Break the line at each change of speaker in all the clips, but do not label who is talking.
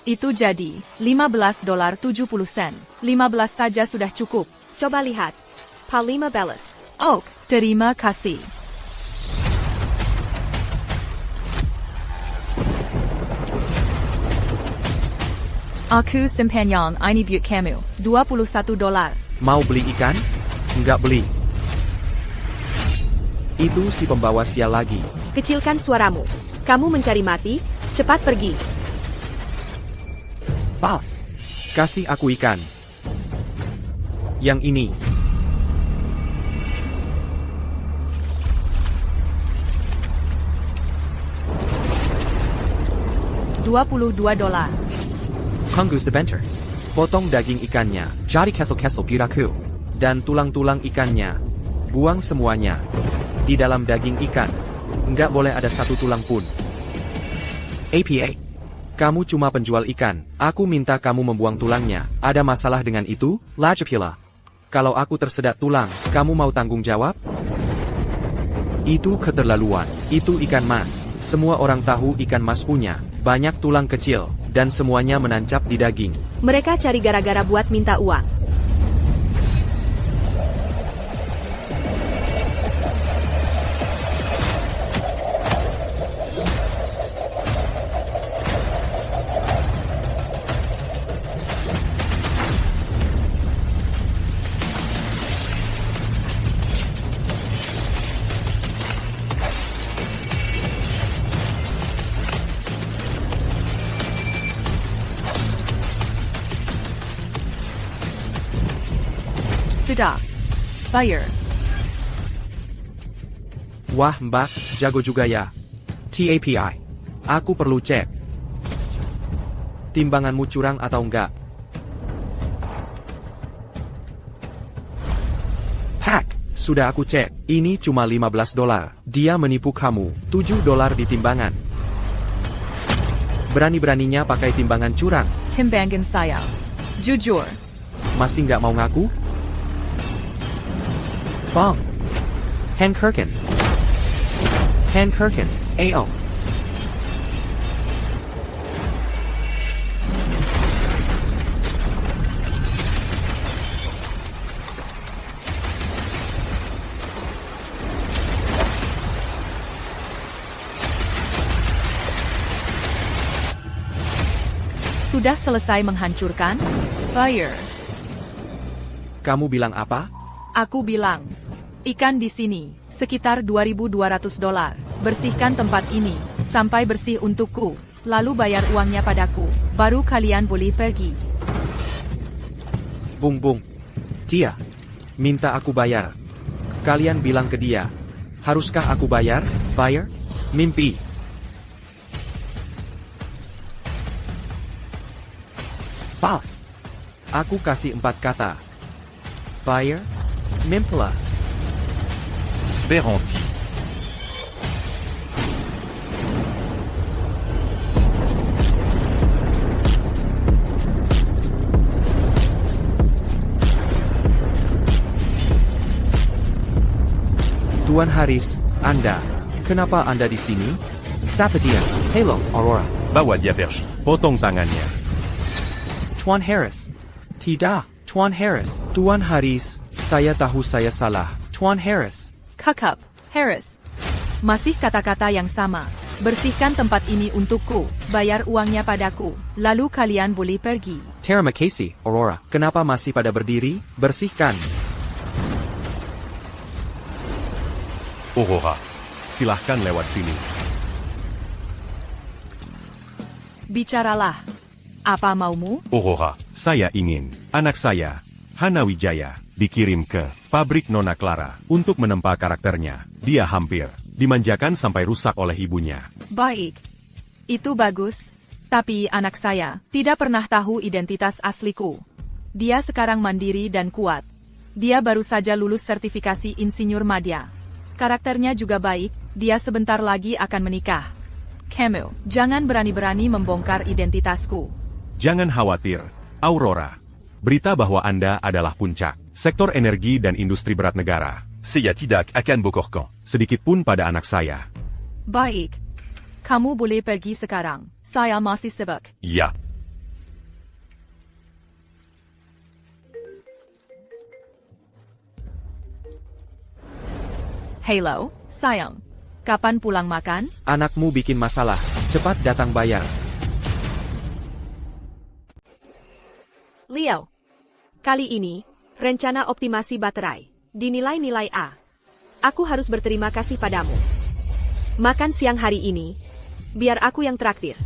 Itu jadi, $15.70. 15 saja sudah cukup.
Coba lihat. $15.
Oh, terima kasih. Aku simpanyan ini buat kamu, $21.
Mau beli ikan? Enggak beli. Itu si pembawa sial lagi.
Kecilkan suaramu. Kamu mencari mati, cepat pergi.
Pas. Kasih aku ikan. Yang ini.
$22.
Tunggu sebentar. Potong daging ikannya, cari kesel-kesel piraku. Dan tulang-tulang ikannya. Buang semuanya. Di dalam daging ikan. Nggak boleh ada satu tulang pun. APA. Kamu cuma penjual ikan. Aku minta kamu membuang tulangnya. Ada masalah dengan itu? Lajapila. Kalau aku tersedak tulang, kamu mau tanggung jawab? Itu keterlaluan. Itu ikan mas. Semua orang tahu ikan mas punya banyak tulang kecil, dan semuanya menancap di daging.
Mereka cari gara-gara buat minta uang.
Sudah. Bayar.
Wah mbak, jago juga ya. TAPI. Aku perlu cek. Timbanganmu curang atau enggak? Hack, sudah aku cek. Ini cuma $15. Dia menipu kamu. $7 di timbangan. Berani-beraninya pakai timbangan curang.
Timbangan saya. Jujur.
Masih nggak mau ngaku? Bang. Handkerken. Handkerken. AO.
Sudah selesai menghancurkan? Bayar.
Kamu bilang apa?
Aku bilang. Ikan di sini, sekitar $2.200. Bersihkan tempat ini, sampai bersih untukku. Lalu bayar uangnya padaku. Baru kalian boleh pergi.
Bung bung. Dia. Minta aku bayar. Kalian bilang ke dia. Haruskah aku bayar? Bayar? Mimpi. Pas. Aku kasih 4 kata. Bayar. Mimpilah.
Berhenti.
Tuan Haris, Anda. Kenapa Anda di sini? Siapa dia? Hello, Aurora.
Bawa dia pergi. Potong tangannya.
Tuan Harris. Tidak, Tuan Harris. Tuan Haris, saya tahu saya salah. Tuan Harris.
Kakap, Harris. Masih kata-kata yang sama. Bersihkan tempat ini untukku. Bayar uangnya padaku. Lalu kalian boleh pergi.
Terima kasih, Aurora. Kenapa masih pada berdiri? Bersihkan.
Aurora. Silahkan lewat sini.
Bicaralah. Apa maumu?
Aurora, saya ingin anak saya, Hana Wijaya, dikirim ke pabrik Nona Clara untuk menempa karakternya. Dia hampir dimanjakan sampai rusak oleh ibunya.
Baik. Itu bagus. Tapi anak saya tidak pernah tahu identitas asliku. Dia sekarang mandiri dan kuat. Dia baru saja lulus sertifikasi insinyur madya. Karakternya juga baik, dia sebentar lagi akan menikah. Kamu, jangan berani-berani membongkar identitasku.
Jangan khawatir, Aurora. Berita bahwa Anda adalah puncak sektor energi dan industri berat negara. Saya tidak akan bocorkan sedikit pun pada anak saya.
Baik. Kamu boleh pergi sekarang. Saya masih sibuk.
Ya.
Halo, sayang. Kapan pulang makan?
Anakmu bikin masalah. Cepat datang bayar.
Leo. Kali ini, rencana optimasi baterai dinilai nilai A. Aku harus berterima kasih padamu. Makan siang hari ini, biar aku yang traktir.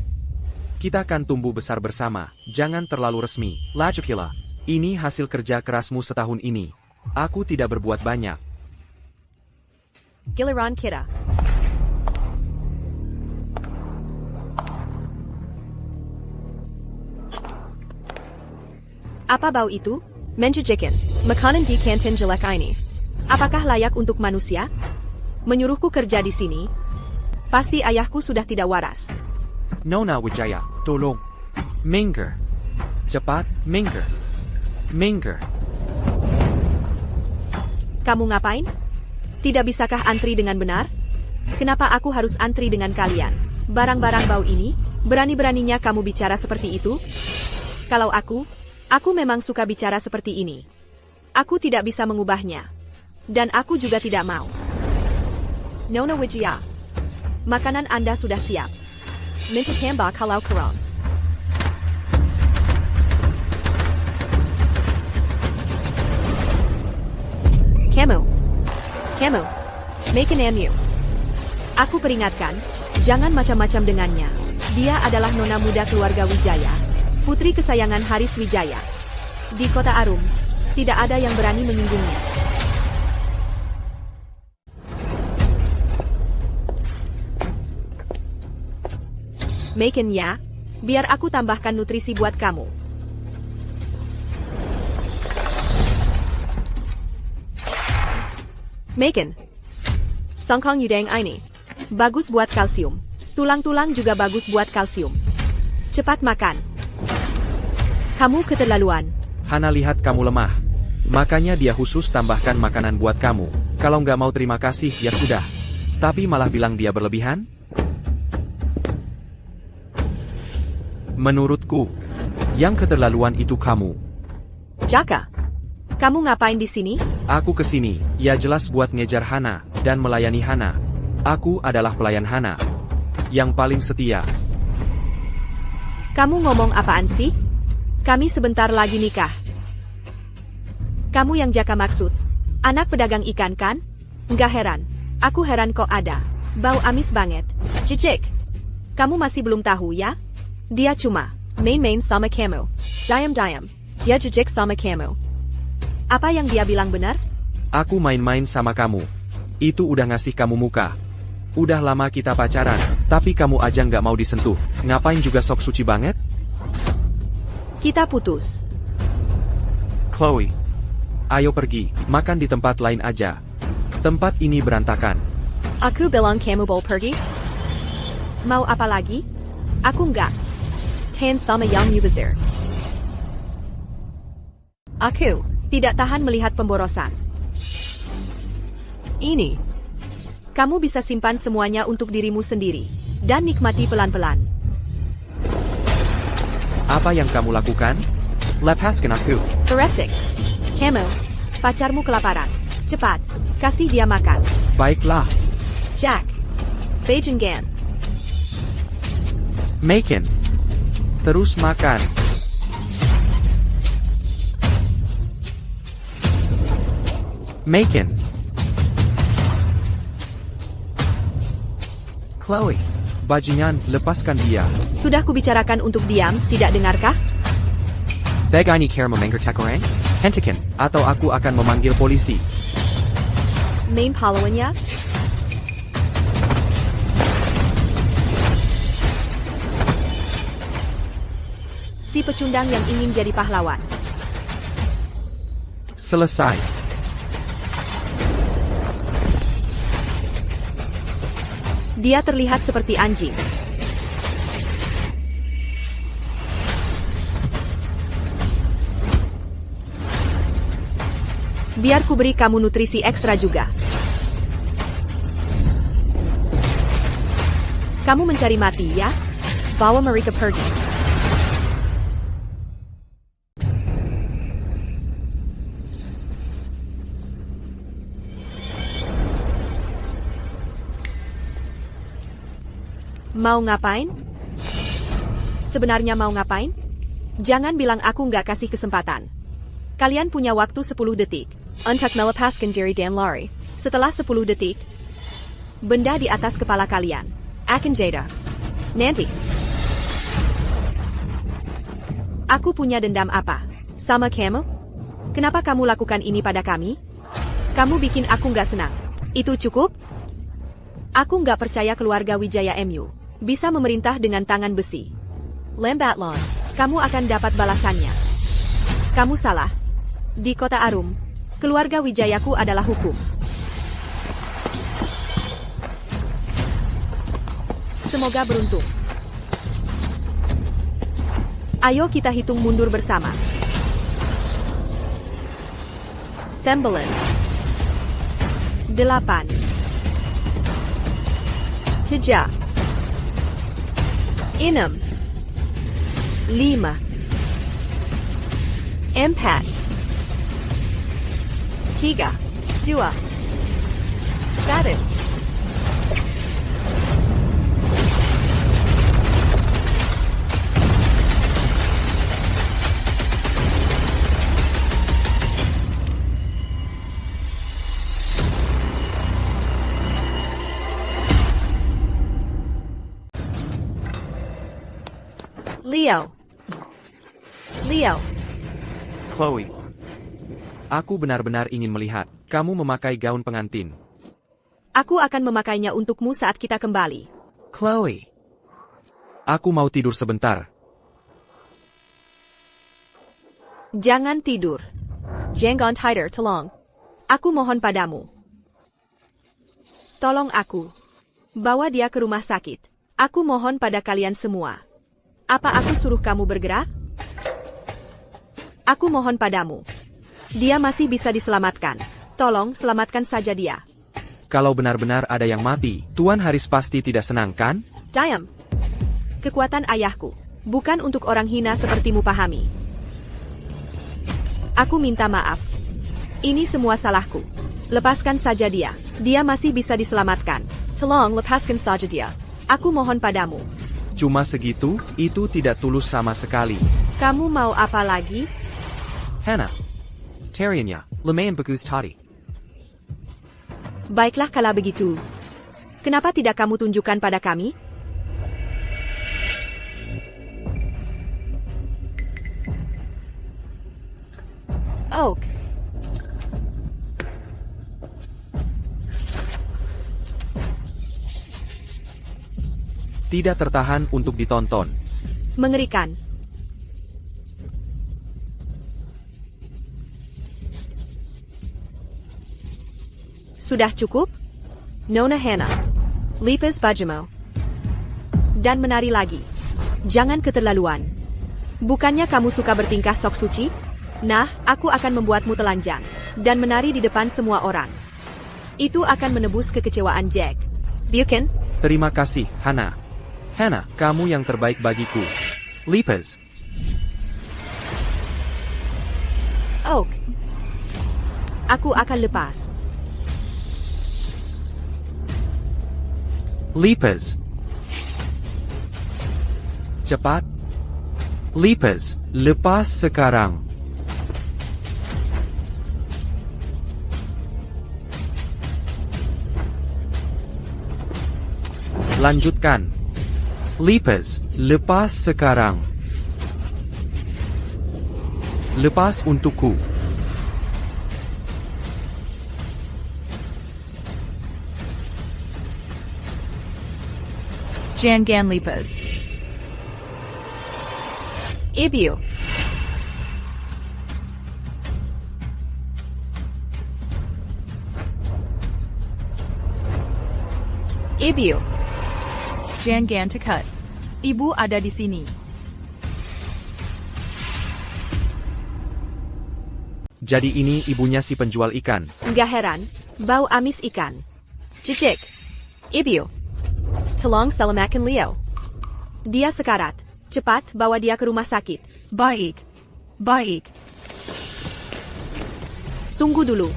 Kita akan tumbuh besar bersama. Jangan terlalu resmi. Lajapila. Ini hasil kerja kerasmu setahun ini. Aku tidak berbuat banyak.
Giliran kita. Apa bau itu? Menjajakan. Makanan di kantin jelek ini. Apakah layak untuk manusia? Menyuruhku kerja di sini? Pasti ayahku sudah tidak waras.
Nona Wijaya, tolong. Minggir. Cepat, minggir. Minggir.
Kamu ngapain? Tidak bisakah antri dengan benar? Kenapa aku harus antri dengan kalian? Barang-barang bau ini, berani-beraninya kamu bicara seperti itu? Kalau aku memang suka bicara seperti ini. Aku tidak bisa mengubahnya. Dan aku juga tidak mau. Nona Wijaya, makanan Anda sudah siap. Minta tambah kalau kurang. Kamu, makananmu. Aku peringatkan, jangan macam-macam dengannya. Dia adalah nona muda keluarga Wijaya, putri kesayangan Haris Wijaya. Di kota Arum, tidak ada yang berani menyinggungnya. Makan ya, biar aku tambahkan nutrisi buat kamu. Makan. Songkong Yudeng ini. Bagus buat kalsium. Tulang-tulang juga bagus buat kalsium. Cepat makan. Kamu keterlaluan.
Hana lihat kamu lemah. Makanya dia khusus tambahkan makanan buat kamu. Kalau nggak mau terima kasih, ya sudah. Tapi malah bilang dia berlebihan? Menurutku, yang keterlaluan itu kamu.
Jaka, kamu ngapain di sini?
Aku kesini, ya jelas buat ngejar Hana, dan melayani Hana. Aku adalah pelayan Hana. Yang paling setia.
Kamu ngomong apaan sih? Kami sebentar lagi nikah. Kamu yang Jaka maksud? Anak pedagang ikan kan? Nggak heran. Aku heran kok ada. Bau amis banget. Cicik. Kamu masih belum tahu ya? Dia cuma main-main sama kamu. Diam-diam. Dia jejek sama kamu. Apa yang dia bilang benar?
Aku main-main sama kamu. Itu udah ngasih kamu muka. Udah lama kita pacaran, tapi kamu aja nggak mau disentuh. Ngapain juga sok suci banget?
Kita putus.
Chloe. Ayo pergi, makan di tempat lain aja. Tempat ini berantakan.
Aku bilang kamu boleh pergi? Mau apa lagi? Aku nggak. Tan sama yang mubazir. Aku tidak tahan melihat pemborosan. Ini. Kamu bisa simpan semuanya untuk dirimu sendiri. Dan nikmati pelan-pelan.
Apa yang kamu lakukan? Lepaskan aku.
Beresik. Kamu. Pacarmu kelaparan. Cepat. Kasih dia makan.
Baiklah.
Jack. Bejenggan.
Makan. Terus makan. Makan. Chloe. Bajingan, lepaskan dia.
Sudah kubicarakan untuk diam, tidak dengarkah?
Begani care memengger takorang? Hentikan, atau aku akan memanggil polisi.
Main pahlawannya? Si pecundang yang ingin jadi pahlawan.
Selesai.
Dia terlihat seperti anjing. Biar ku beri kamu nutrisi ekstra juga. Kamu mencari mati ya? Bawa mereka pergi. Mau ngapain? Sebenarnya mau ngapain? Jangan bilang aku nggak kasih kesempatan. Kalian punya waktu 10 detik. Untuk melepaskan diri dan lari. Setelah 10 detik, benda di atas kepala kalian akan jatuh. Nanti. Aku punya dendam apa? Sama kamu? Kenapa kamu lakukan ini pada kami? Kamu bikin aku nggak senang. Itu cukup? Aku nggak percaya keluarga Wijaya MU bisa memerintah dengan tangan besi. Lambat laun, kamu akan dapat balasannya. Kamu salah. Di kota Arum, keluarga Wijayaku adalah hukum. Semoga beruntung. Ayo kita hitung mundur bersama. 9, 8, 7, 6, 5, 4, 3, 2, 1. Leo.
Chloe. Aku benar-benar ingin melihat kamu memakai gaun pengantin.
Aku akan memakainya untukmu saat kita kembali.
Chloe. Aku mau tidur sebentar.
Jangan tidur. Jangan tidur, tolong. Aku mohon padamu. Tolong aku. Bawa dia ke rumah sakit. Aku mohon pada kalian semua. Apa aku suruh kamu bergerak? Aku mohon padamu. Dia masih bisa diselamatkan. Tolong, selamatkan saja dia.
Kalau benar-benar ada yang mati, Tuan Haris pasti tidak senang, kan?
Diam. Kekuatan ayahku. Bukan untuk orang hina sepertimu, pahami. Aku minta maaf. Ini semua salahku. Lepaskan saja dia. Dia masih bisa diselamatkan. Tolong, lepaskan saja dia. Aku mohon padamu.
Cuma segitu, itu tidak tulus sama sekali.
Kamu mau apa lagi?
Hannah. Tariannya, lumayan bagus tadi.
Baiklah kalau begitu. Kenapa tidak kamu tunjukkan pada kami? Oak.
Tidak tertahan untuk ditonton.
Mengerikan. Sudah cukup? Nona Hannah. Lipas Bajamo. Dan menari lagi. Jangan keterlaluan. Bukannya kamu suka bertingkah sok suci? Nah, aku akan membuatmu telanjang. Dan menari di depan semua orang. Itu akan menebus kekecewaan Jack. Bukan?
Terima kasih, Hannah. Hannah, kamu yang terbaik bagiku. Lipas.
Oak. Aku akan lepas.
Lipas. Cepat. Lipas, lepas sekarang. Lanjutkan. Lipas, lepas sekarang. Lepas untukku.
Jangan lipas.
Ibu. Ibu.
Jangan tekat. Ibu ada di sini.
Jadi ini ibunya si penjual ikan.
Nggak heran, bau amis ikan. Cicik. Ibu. Tolong selamatkan Leo. Dia sekarat. Cepat bawa dia ke rumah sakit.
Baik. Baik.
Tunggu dulu.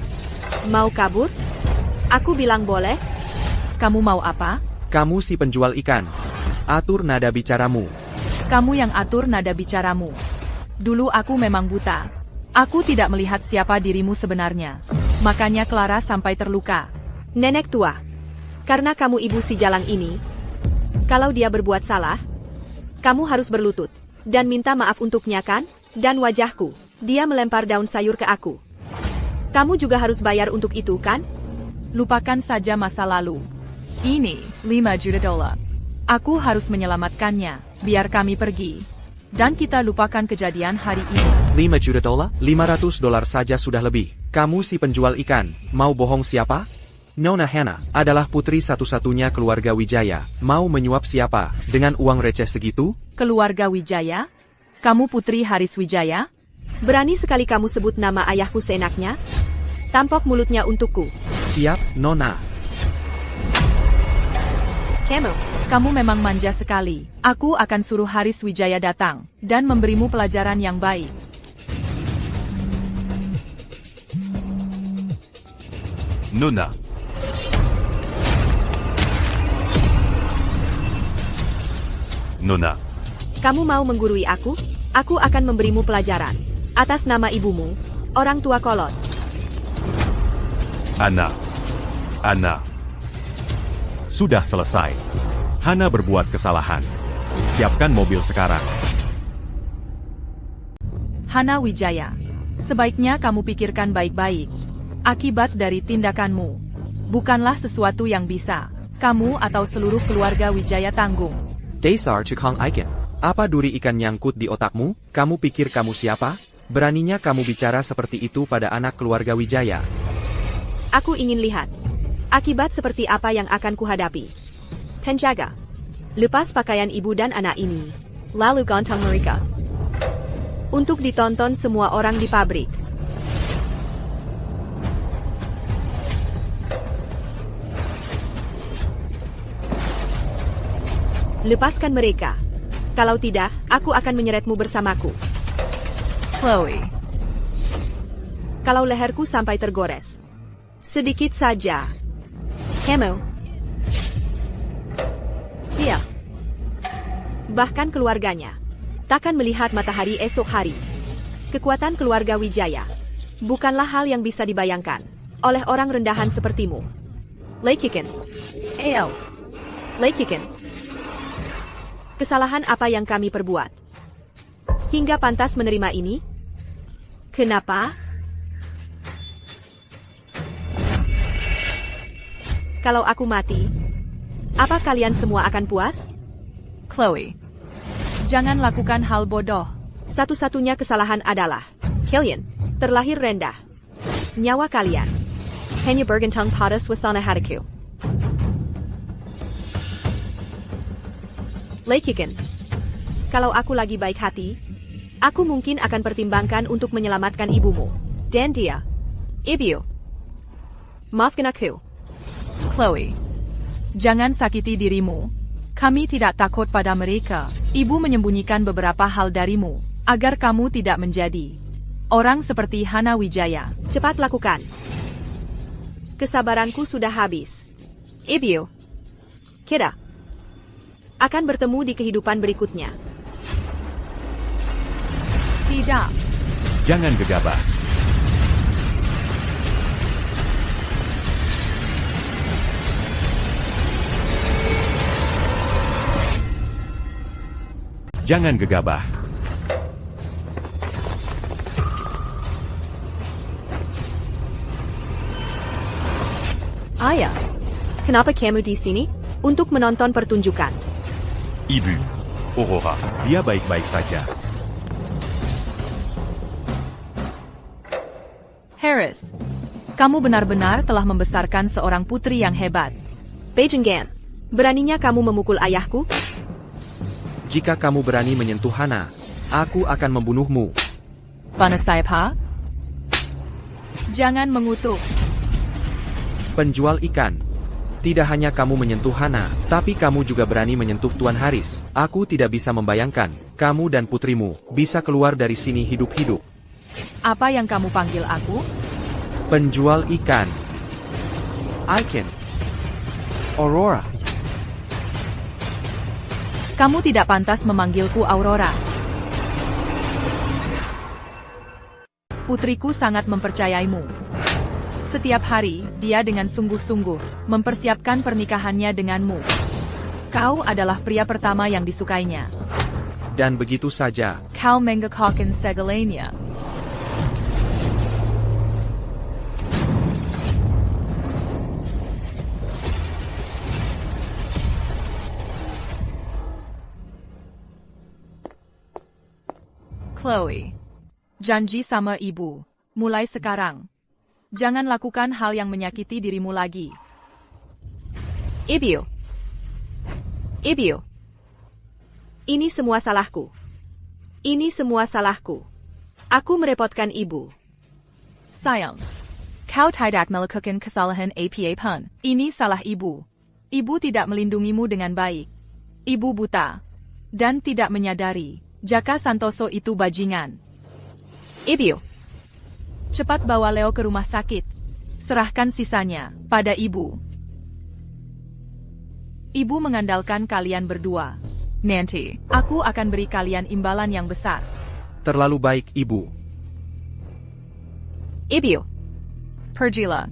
Mau kabur? Aku bilang boleh.
Kamu mau apa?
Kamu si penjual ikan. Atur nada bicaramu.
Kamu yang atur nada bicaramu. Dulu aku memang buta. Aku tidak melihat siapa dirimu sebenarnya. Makanya Clara sampai terluka.
Nenek tua. Karena kamu ibu si Jalang ini, kalau dia berbuat salah, kamu harus berlutut dan minta maaf untuknya kan? Dan wajahku, dia melempar daun sayur ke aku. Kamu juga harus bayar untuk itu kan?
Lupakan saja masa lalu. Ini, 5 juta dolar. Aku harus menyelamatkannya, biar kami pergi. Dan kita lupakan kejadian hari ini.
5 juta dolar? 500 dolar saja sudah lebih. Kamu si penjual ikan, mau bohong siapa? Nona Hannah adalah putri satu-satunya keluarga Wijaya. Mau menyuap siapa dengan uang receh segitu?
Keluarga Wijaya? Kamu putri Haris Wijaya?
Berani sekali kamu sebut nama ayahku seenaknya? Tampok mulutnya untukku.
Siap, Nona.
Kamu.
Kamu memang manja sekali. Aku akan suruh Haris Wijaya datang dan memberimu pelajaran yang baik.
Nona. Nona.
Kamu mau menggurui aku? Aku akan memberimu pelajaran. Atas nama ibumu, orang tua kolot.
Ana. Sudah selesai. Hana berbuat kesalahan. Siapkan mobil sekarang.
Hana Wijaya, sebaiknya kamu pikirkan baik-baik. Akibat dari tindakanmu, bukanlah sesuatu yang bisa kamu atau seluruh keluarga Wijaya tanggung.
Dasar Cukong Ikan. Apa duri ikan nyangkut di otakmu? Kamu pikir kamu siapa? Beraninya kamu bicara seperti itu pada anak keluarga Wijaya.
Aku ingin lihat akibat seperti apa yang akan kuhadapi. Penjaga, lepas pakaian ibu dan anak ini, lalu ganteng mereka. Untuk ditonton semua orang di pabrik. Lepaskan mereka. Kalau tidak, aku akan menyeretmu bersamaku.
Chloe,
Kalau leherku sampai tergores. Sedikit saja. Kamu. Dia. Bahkan keluarganya. Takkan melihat matahari esok hari. Kekuatan keluarga Wijaya. Bukanlah hal yang bisa dibayangkan. Oleh orang rendahan sepertimu. Leikikin. Leikikin. Kesalahan apa yang kami perbuat? Hingga pantas menerima ini? Kenapa? Kalau aku mati, apa kalian semua akan puas?
Chloe, jangan lakukan hal bodoh.
Satu-satunya kesalahan adalah kalian terlahir rendah. Nyawa kalian hanya bergantung pada suasana hatiku. Leikikin. Kalau aku lagi baik hati, aku mungkin akan pertimbangkan untuk menyelamatkan ibumu. Dan dia. Ibu. Maafkan aku.
Chloe, jangan sakiti dirimu. Kami tidak takut pada mereka. Ibu menyembunyikan beberapa hal darimu, agar kamu tidak menjadi orang seperti Hana Wijaya.
Cepat lakukan. Kesabaranku sudah habis. Ibu. Kita akan bertemu di kehidupan berikutnya.
Tidak.
Jangan gegabah. Jangan gegabah.
Ayah, kenapa kamu di sini? Untuk menonton pertunjukan.
Ibu. Aurora, dia baik-baik saja.
Harris, kamu benar-benar telah membesarkan seorang putri yang hebat.
Beijinggan, beraninya kamu memukul ayahku?
Jika kamu berani menyentuh Hana, aku akan membunuhmu.
Panasaipa? Jangan mengutuk.
Penjual ikan. Tidak hanya kamu menyentuh Hana, tapi kamu juga berani menyentuh Tuan Haris. Aku tidak bisa membayangkan, kamu dan putrimu bisa keluar dari sini hidup-hidup.
Apa yang kamu panggil aku?
Penjual ikan. Icon. Aurora.
Kamu tidak pantas memanggilku Aurora. Putriku sangat mempercayaimu. Setiap hari, dia dengan sungguh-sungguh mempersiapkan pernikahannya denganmu. Kau adalah pria pertama yang disukainya.
Dan begitu saja,
Kau menggekokkan segalanya. Chloe. Janji sama ibu. Mulai sekarang. Jangan lakukan hal yang menyakiti dirimu lagi.
Ibu. Ibu. Ini semua salahku. Ini semua salahku. Aku merepotkan ibu.
Sayang. Kau tidak melakukan kesalahan apa-apa. Ini salah ibu. Ibu tidak melindungimu dengan baik. Ibu buta. Dan tidak menyadari. Jaka Santoso itu bajingan.
Ibu.
Cepat bawa Leo ke rumah sakit. Serahkan sisanya pada ibu. Ibu mengandalkan kalian berdua. Nanti, aku akan beri kalian imbalan yang besar.
terlalu baik, Ibu.
Ibu.
Pergilah.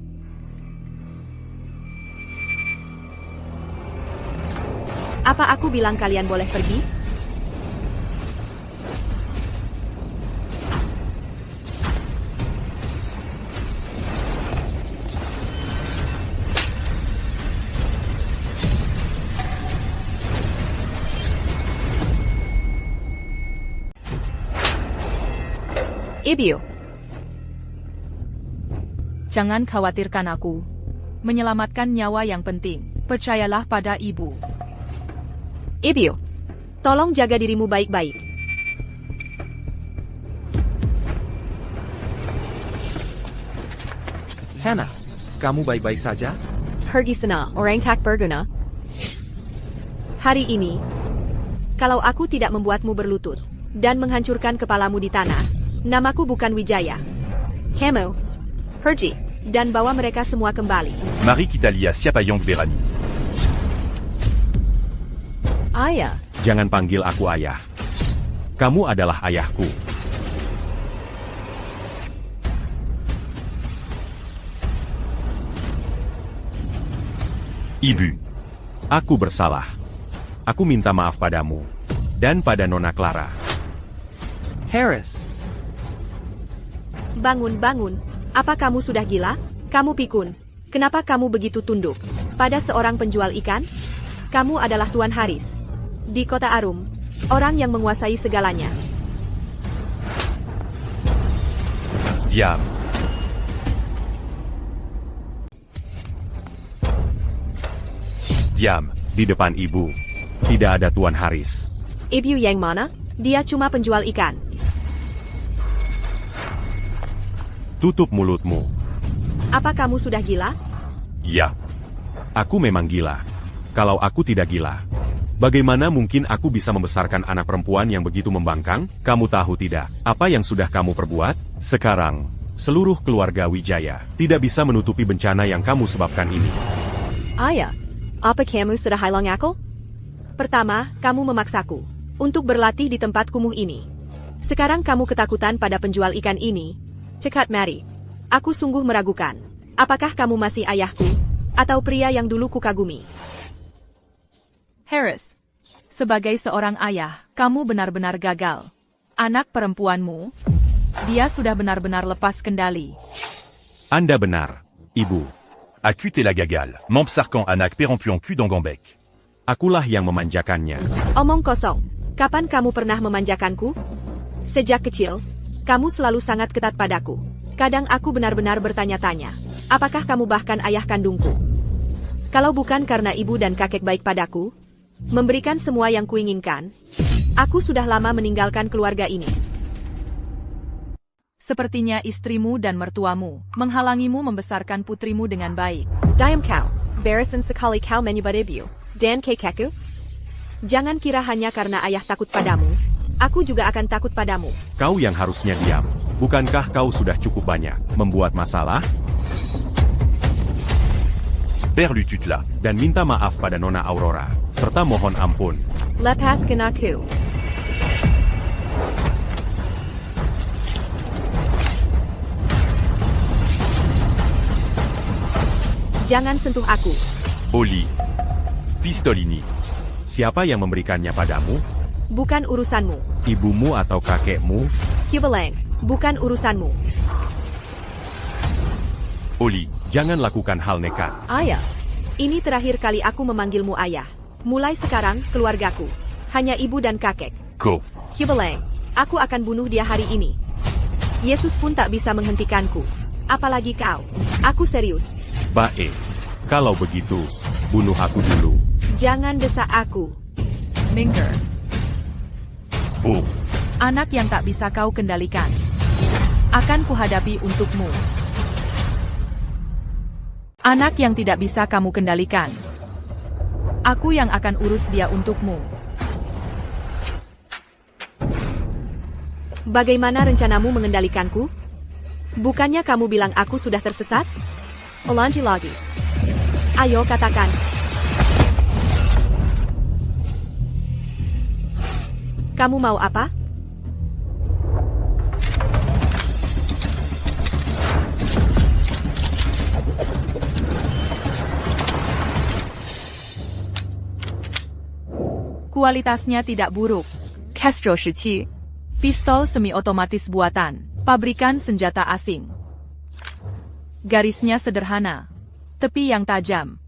Apa aku bilang kalian boleh pergi? Ibu.
Jangan khawatirkan aku. Menyelamatkan nyawa yang penting. Percayalah pada ibu.
Ibu. Tolong jaga dirimu baik-baik.
Hannah, kamu baik-baik saja?
Pergi sana, orang tak berguna. Hari ini, kalau aku tidak membuatmu berlutut dan menghancurkan kepalamu di tanah, namaku bukan Wijaya. Kamu, pergi dan bawa mereka semua kembali.
Marie Kitalia Siapayong Berani.
Ayah.
Jangan panggil aku ayah. Kamu adalah ayahku.
Ibu.
Aku bersalah. Aku minta maaf padamu. Dan pada Nona Clara.
Harris,
Bangun, bangun. Apa kamu sudah gila? Kamu pikun. Kenapa kamu begitu tunduk pada seorang penjual ikan? Kamu adalah Tuan Haris. Di kota Arum, orang yang menguasai segalanya.
Diam.
Diam, di depan ibu. Tidak ada Tuan Haris.
Ibu yang mana? Dia cuma penjual ikan.
Tutup mulutmu.
Apa kamu sudah gila?
Ya. Aku memang gila. Kalau aku tidak gila, bagaimana mungkin aku bisa membesarkan anak perempuan yang begitu membangkang? Kamu tahu tidak, apa yang sudah kamu perbuat? Sekarang, seluruh keluarga Wijaya tidak bisa menutupi bencana yang kamu sebabkan ini.
Ayah, apa kamu sudah hilang aku? Pertama, kamu memaksaku untuk berlatih di tempat kumuh ini. Sekarang kamu ketakutan pada penjual ikan ini. Cekat mari. Aku sungguh meragukan. Apakah kamu masih ayahku? Atau pria yang dulu kukagumi?
Harris, sebagai seorang ayah, kamu benar-benar gagal. Anak perempuanmu, dia sudah benar-benar lepas kendali.
Anda benar, Ibu.
Acute la gagale. Memp sarkan anak perempuan ku Dongombek.
Akulah yang memanjakannya.
Omong kosong. Kapan kamu pernah memanjakanku? Sejak kecil, kamu selalu sangat ketat padaku. Kadang aku benar-benar bertanya-tanya, apakah kamu bahkan ayah kandungku? Kalau bukan karena ibu dan kakek baik padaku, memberikan semua yang kuinginkan, aku sudah lama meninggalkan keluarga ini.
Sepertinya istrimu dan mertuamu menghalangimu membesarkan putrimu dengan baik.
Diam kau, barisan sekali kau menyebut ibu, dan kakekku. Jangan kira hanya karena ayah takut padamu, aku juga akan takut padamu.
Kau yang harusnya diam. Bukankah kau sudah cukup banyak membuat masalah?
Perlu tutla.
Dan minta maaf pada Nona Aurora. serta mohon ampun.
Lepaskan aku. Jangan sentuh aku.
Oli. Pistol ini. Siapa yang memberikannya padamu?
Bukan urusanmu.
Ibumu atau kakekmu?
Kibaleng, bukan urusanmu.
Oli, jangan lakukan hal nekat.
Ayah, ini terakhir kali aku memanggilmu ayah. Mulai sekarang, keluargaku. Hanya ibu dan kakek.
Go.
Kibaleng, aku akan bunuh dia hari ini. Yesus pun tak bisa menghentikanku. Apalagi kau. Aku serius.
Baik. Kalau begitu, bunuh aku dulu.
Jangan desak aku.
Minggir.
Oh.
Anak yang tak bisa kau kendalikan. Akan kuhadapi untukmu. Anak yang tidak bisa kamu kendalikan. Aku yang akan urus dia untukmu.
Bagaimana rencanamu mengendalikanku? Bukannya kamu bilang aku sudah tersesat? Ulangi lagi. Ayo katakan. Kamu mau apa?
Kualitasnya tidak buruk. Castro Shiqi. Pistol semi-otomatis buatan. Pabrikan senjata asing. Garisnya sederhana. Tepi yang tajam.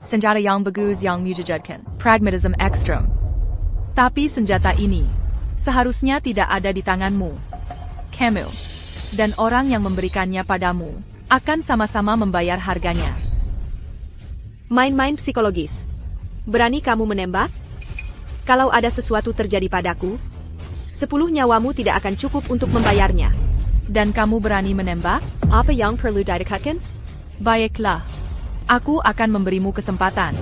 Senjata yang bagus yang menjejaskan. Pragmatism ekstrem. Tapi senjata ini seharusnya tidak ada di tanganmu. Kamu dan orang yang memberikannya padamu akan sama-sama membayar harganya.
Main-main psikologis. Berani kamu menembak? Kalau ada sesuatu terjadi padaku, 10 nyawamu tidak akan cukup untuk membayarnya.
Dan kamu berani menembak?
Apa yang perlu didekatkan?
Baiklah. Aku akan memberimu kesempatan.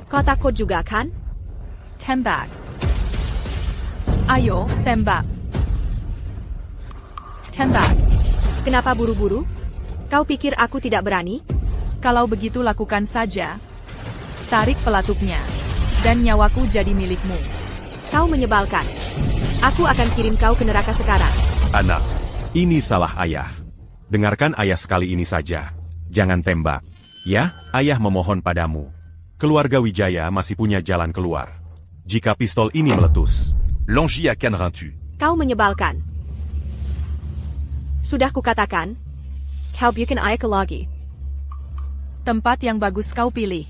Kau takut juga kan?
Tembak. Ayo, tembak. Tembak.
Kenapa buru-buru? Kau pikir aku tidak berani?
Kalau begitu lakukan saja. Tarik pelatuknya. Dan nyawaku jadi milikmu.
Kau menyebalkan. Aku akan kirim kau ke neraka sekarang.
Anak, ini salah ayah. Dengarkan ayah sekali ini saja. Jangan tembak. Ya, ayah memohon padamu. Keluarga Wijaya masih punya jalan keluar. Jika pistol ini meletus.
Longi à Canrintu.
Kau menyebalkan. Sudah kukatakan. Kau bikin ayah ke lagi.
Tempat yang bagus kau pilih.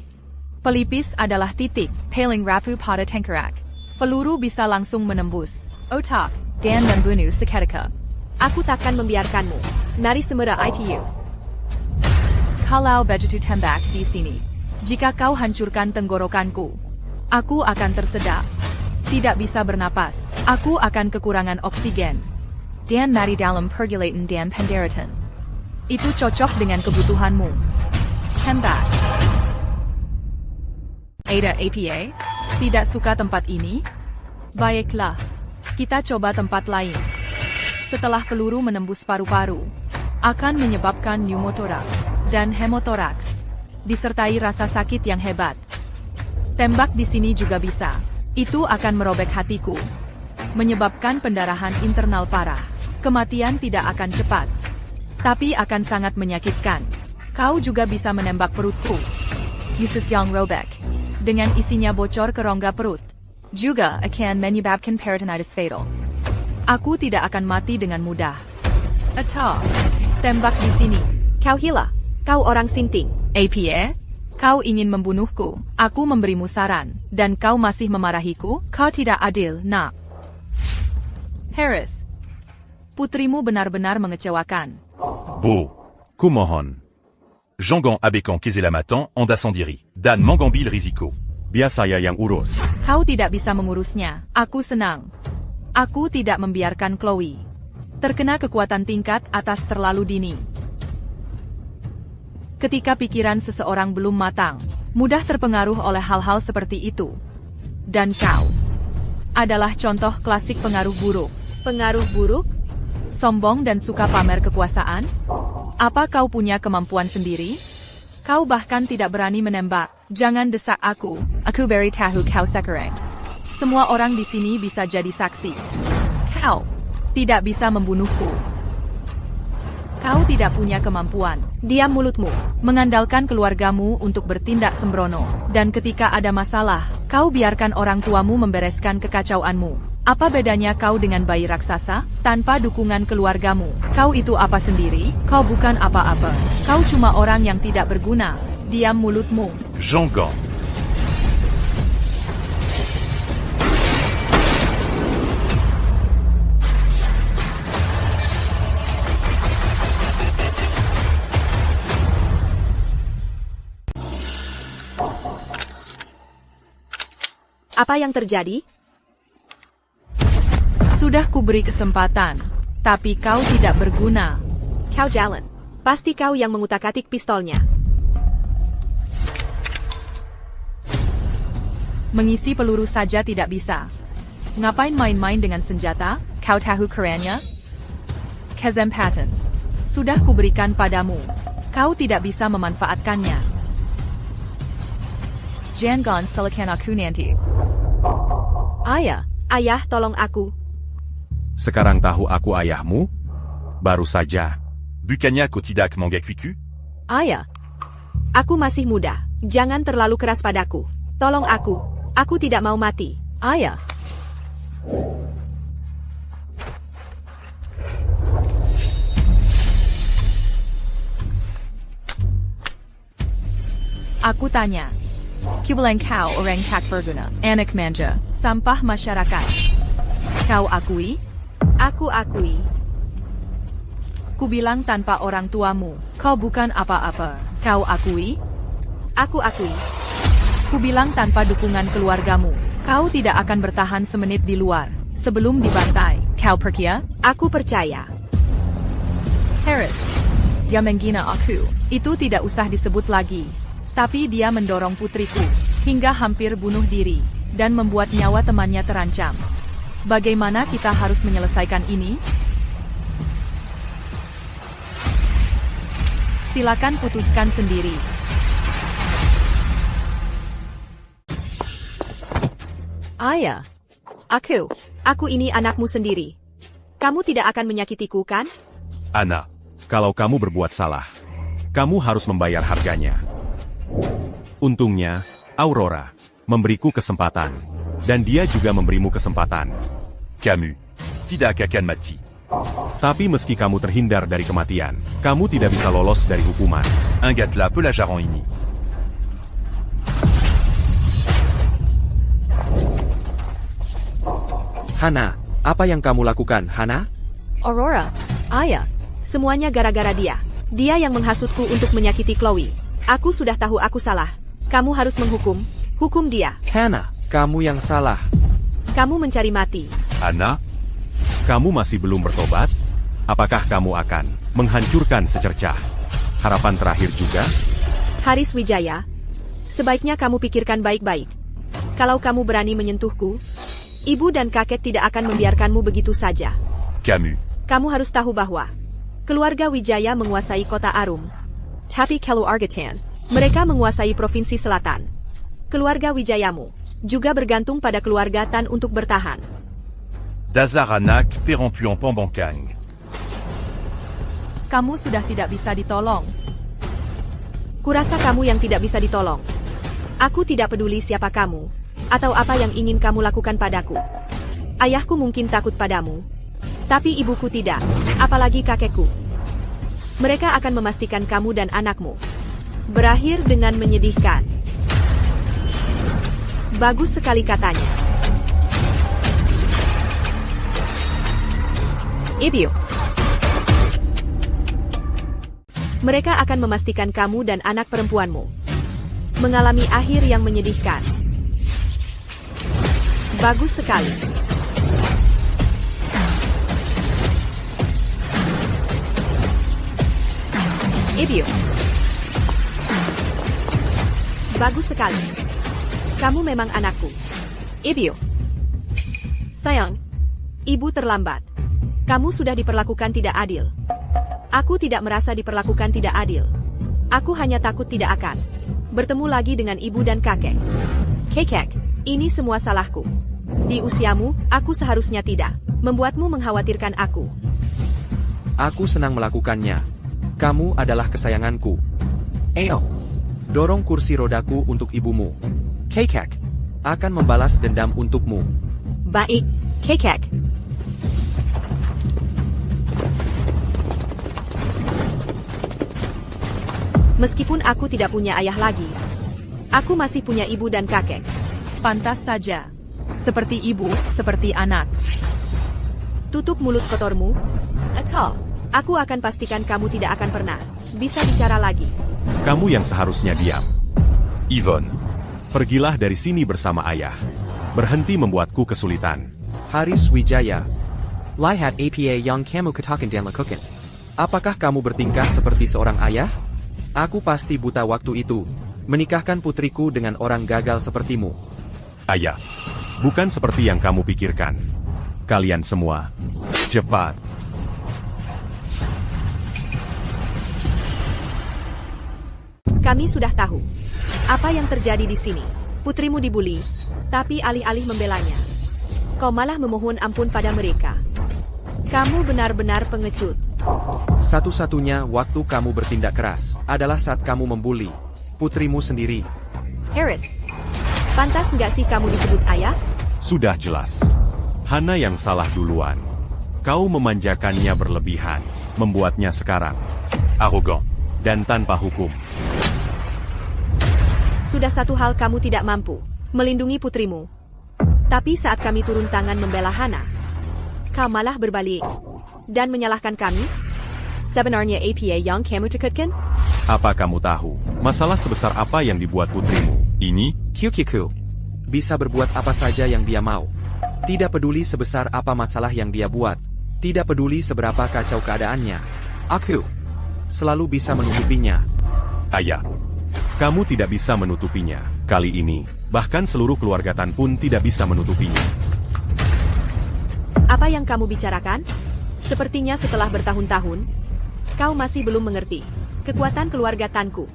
Pelipis adalah titik. Paling rapuh pada tengkorak. Peluru bisa langsung menembus otak dan membunuh seketika.
Aku takkan membiarkanmu. Mari semua ITU.
Kalau begitu tembak di sini. Jika kau hancurkan tenggorokanku, aku akan tersedak. Tidak bisa bernapas. Aku akan kekurangan oksigen. Dan mati dalam pergulatan dan pendaratan. Itu cocok dengan kebutuhanmu. Tembak. Ada APA? Tidak suka tempat ini? Baiklah. Kita coba tempat lain. Setelah peluru menembus paru-paru, akan menyebabkan pneumotoraks dan hemotoraks, disertai rasa sakit yang hebat. Tembak di sini juga bisa. Itu akan merobek hatiku, menyebabkan pendarahan internal parah. Kematian tidak akan cepat, tapi akan sangat menyakitkan. Kau juga bisa menembak perutku. Usus yang robek, dengan isinya bocor ke rongga perut. Juga akan menyebabkan peritonitis fatal. Aku tidak akan mati dengan mudah. Atau, tembak di sini.
Kau hila. Kau orang sinting.
APA? Kau ingin membunuhku. Aku memberimu saran. Dan kau masih memarahiku? Kau tidak adil, nak. Harris. Putrimu benar-benar mengecewakan.
Beau.
Kumohon.
Jangan Abekan Kezelamatan Onda Sandiri. Dan Mangambil Riziko.
Biar saya yang urus.
Kau tidak bisa mengurusnya. Aku senang. Aku tidak membiarkan Chloe terkena kekuatan tingkat atas terlalu dini. Ketika pikiran seseorang belum matang, mudah terpengaruh oleh hal-hal seperti itu. Dan kau adalah contoh klasik pengaruh buruk.
Pengaruh buruk?
Sombong dan suka pamer kekuasaan? Apa kau punya kemampuan sendiri? Kau bahkan tidak berani menembak. Jangan desak aku. Aku beri tahu kau sekarang. Semua orang di sini bisa jadi saksi. Kau tidak bisa membunuhku. Kau tidak punya kemampuan.
Diam mulutmu.
Mengandalkan keluargamu untuk bertindak sembrono. Dan ketika ada masalah, kau biarkan orang tuamu membereskan kekacauanmu. Apa bedanya kau dengan bayi raksasa? Tanpa dukungan keluargamu, kau itu apa sendiri? Kau bukan apa-apa. Kau cuma orang yang tidak berguna. Diam mulutmu.
Jangan.
Apa yang terjadi?
Sudah kuberi kesempatan, tapi kau tidak berguna.
Kau jalan. Pasti kau yang mengutak-atik pistolnya.
Mengisi peluru saja tidak bisa. Ngapain main-main dengan senjata? Kau tahu kerennya? Kesempatan. Sudah kuberikan padamu. Kau tidak bisa memanfaatkannya. Jangan salahkan aku nanti.
Ayah, tolong aku.
Sekarang tahu aku ayahmu? Baru saja.
Bukannya kau tidak mengakui?
Ayah, aku masih muda. Jangan terlalu keras padaku. Tolong aku. Aku tidak mau mati.
Ayah. Aku tanya. Kubilang kau orang tak berguna. Anak manja. Sampah masyarakat. Kau akui?
Aku akui.
Kubilang tanpa orang tuamu, kau bukan apa-apa. Kau akui?
Aku akui.
Kubilang tanpa dukungan keluargamu, kau tidak akan bertahan semenit di luar. Sebelum dibantai, kau percaya?
Aku percaya.
Harris. Dia menghina aku. Itu tidak usah disebut lagi. Tapi dia mendorong putriku, hingga hampir bunuh diri, dan membuat nyawa temannya terancam. Bagaimana kita harus menyelesaikan ini? Silakan putuskan sendiri.
Ayah. Aku ini anakmu sendiri. Kamu tidak akan menyakitiku, kan?
Ana, kalau kamu berbuat salah, kamu harus membayar harganya. Untungnya, Aurora memberiku kesempatan, dan dia juga memberimu kesempatan.
Camus. Tidak akan mati.
Tapi meski kamu terhindar dari kematian, kamu tidak bisa lolos dari hukuman.
Un gâtelas peut la jaron ini.
Hana, apa yang kamu lakukan, Hana?
Aurora. Ayah. Semuanya gara-gara dia. Dia yang menghasutku untuk menyakiti Chloe. Aku sudah tahu aku salah. Kamu harus hukum dia.
Hana, kamu yang salah.
Kamu mencari mati.
Ana, kamu masih belum bertobat? Apakah kamu akan menghancurkan secercah harapan terakhir juga?
Haris Wijaya, sebaiknya kamu pikirkan baik-baik. Kalau kamu berani menyentuhku, ibu dan kakek tidak akan membiarkanmu begitu saja.
Camus.
Kamu harus tahu bahwa keluarga Wijaya menguasai kota Arum. Tapi keluarga mereka menguasai provinsi selatan. Keluarga Wijayamu juga bergantung pada keluarga Tan untuk bertahan.
Dazaranak perempuan pembangkang.
Kamu sudah tidak bisa ditolong.
Kurasa kamu yang tidak bisa ditolong. Aku tidak peduli siapa kamu, atau apa yang ingin kamu lakukan padaku. Ayahku mungkin takut padamu, tapi ibuku tidak, apalagi kakekku. Mereka akan memastikan kamu dan anakmu berakhir dengan menyedihkan. Bagus sekali katanya. Ibu. Mereka akan memastikan kamu dan anak perempuanmu mengalami akhir yang menyedihkan. Bagus sekali. Ibu. Bagus sekali. Kamu memang anakku. Ibu. Sayang, ibu terlambat. Kamu sudah diperlakukan tidak adil. Aku tidak merasa diperlakukan tidak adil. Aku hanya takut tidak akan bertemu lagi dengan ibu dan kakek. Kakek, ini semua salahku. Di usiamu, aku seharusnya tidak membuatmu mengkhawatirkan aku.
Aku senang melakukannya. Kamu adalah kesayanganku. Ayo, dorong kursi rodaku untuk ibumu. Kakek akan membalas dendam untukmu.
Baik, kakek. Meskipun aku tidak punya ayah lagi, aku masih punya ibu dan kakek.
Pantas saja. Seperti ibu, seperti anak.
Tutup mulut kotormu. Atau, aku akan pastikan kamu tidak akan pernah bisa bicara lagi.
Kamu yang seharusnya diam.
Yvonne.
Pergilah dari sini bersama ayah. Berhenti membuatku kesulitan.
Haris Wijaya. Lihat apa yang kamu katakan dan lakukan. Apakah kamu bertingkah seperti seorang ayah? Aku pasti buta waktu itu. Menikahkan putriku dengan orang gagal sepertimu.
Ayah, bukan seperti yang kamu pikirkan. Kalian semua, cepat.
Kami sudah tahu apa yang terjadi di sini. Putrimu dibuli, tapi alih-alih membelanya, kau malah memohon ampun pada mereka. Kamu benar-benar pengecut.
Satu-satunya waktu kamu bertindak keras adalah saat kamu membuli putrimu sendiri.
Haris, pantas nggak sih kamu disebut ayah?
Sudah jelas. Hana yang salah duluan. Kau memanjakannya berlebihan, membuatnya sekarang
Arrogant.
dan tanpa hukum.
Sudah satu hal kamu tidak mampu melindungi putrimu. Tapi saat kami turun tangan membela Hana, kau malah berbalik dan menyalahkan kami? Sebenarnya apa yang kamu takutkan?
Apa kamu tahu, masalah sebesar apa yang dibuat putrimu?
Ini,
Kyukiku bisa berbuat apa saja yang dia mau. Tidak peduli sebesar apa masalah yang dia buat. Tidak peduli seberapa kacau keadaannya. Aku selalu bisa menutupinya.
Ayah, kamu tidak bisa menutupinya. Kali ini, bahkan seluruh keluarga Tan pun tidak bisa menutupinya.
Apa yang kamu bicarakan? Sepertinya setelah bertahun-tahun, kau masih belum mengerti kekuatan keluarga Tanku.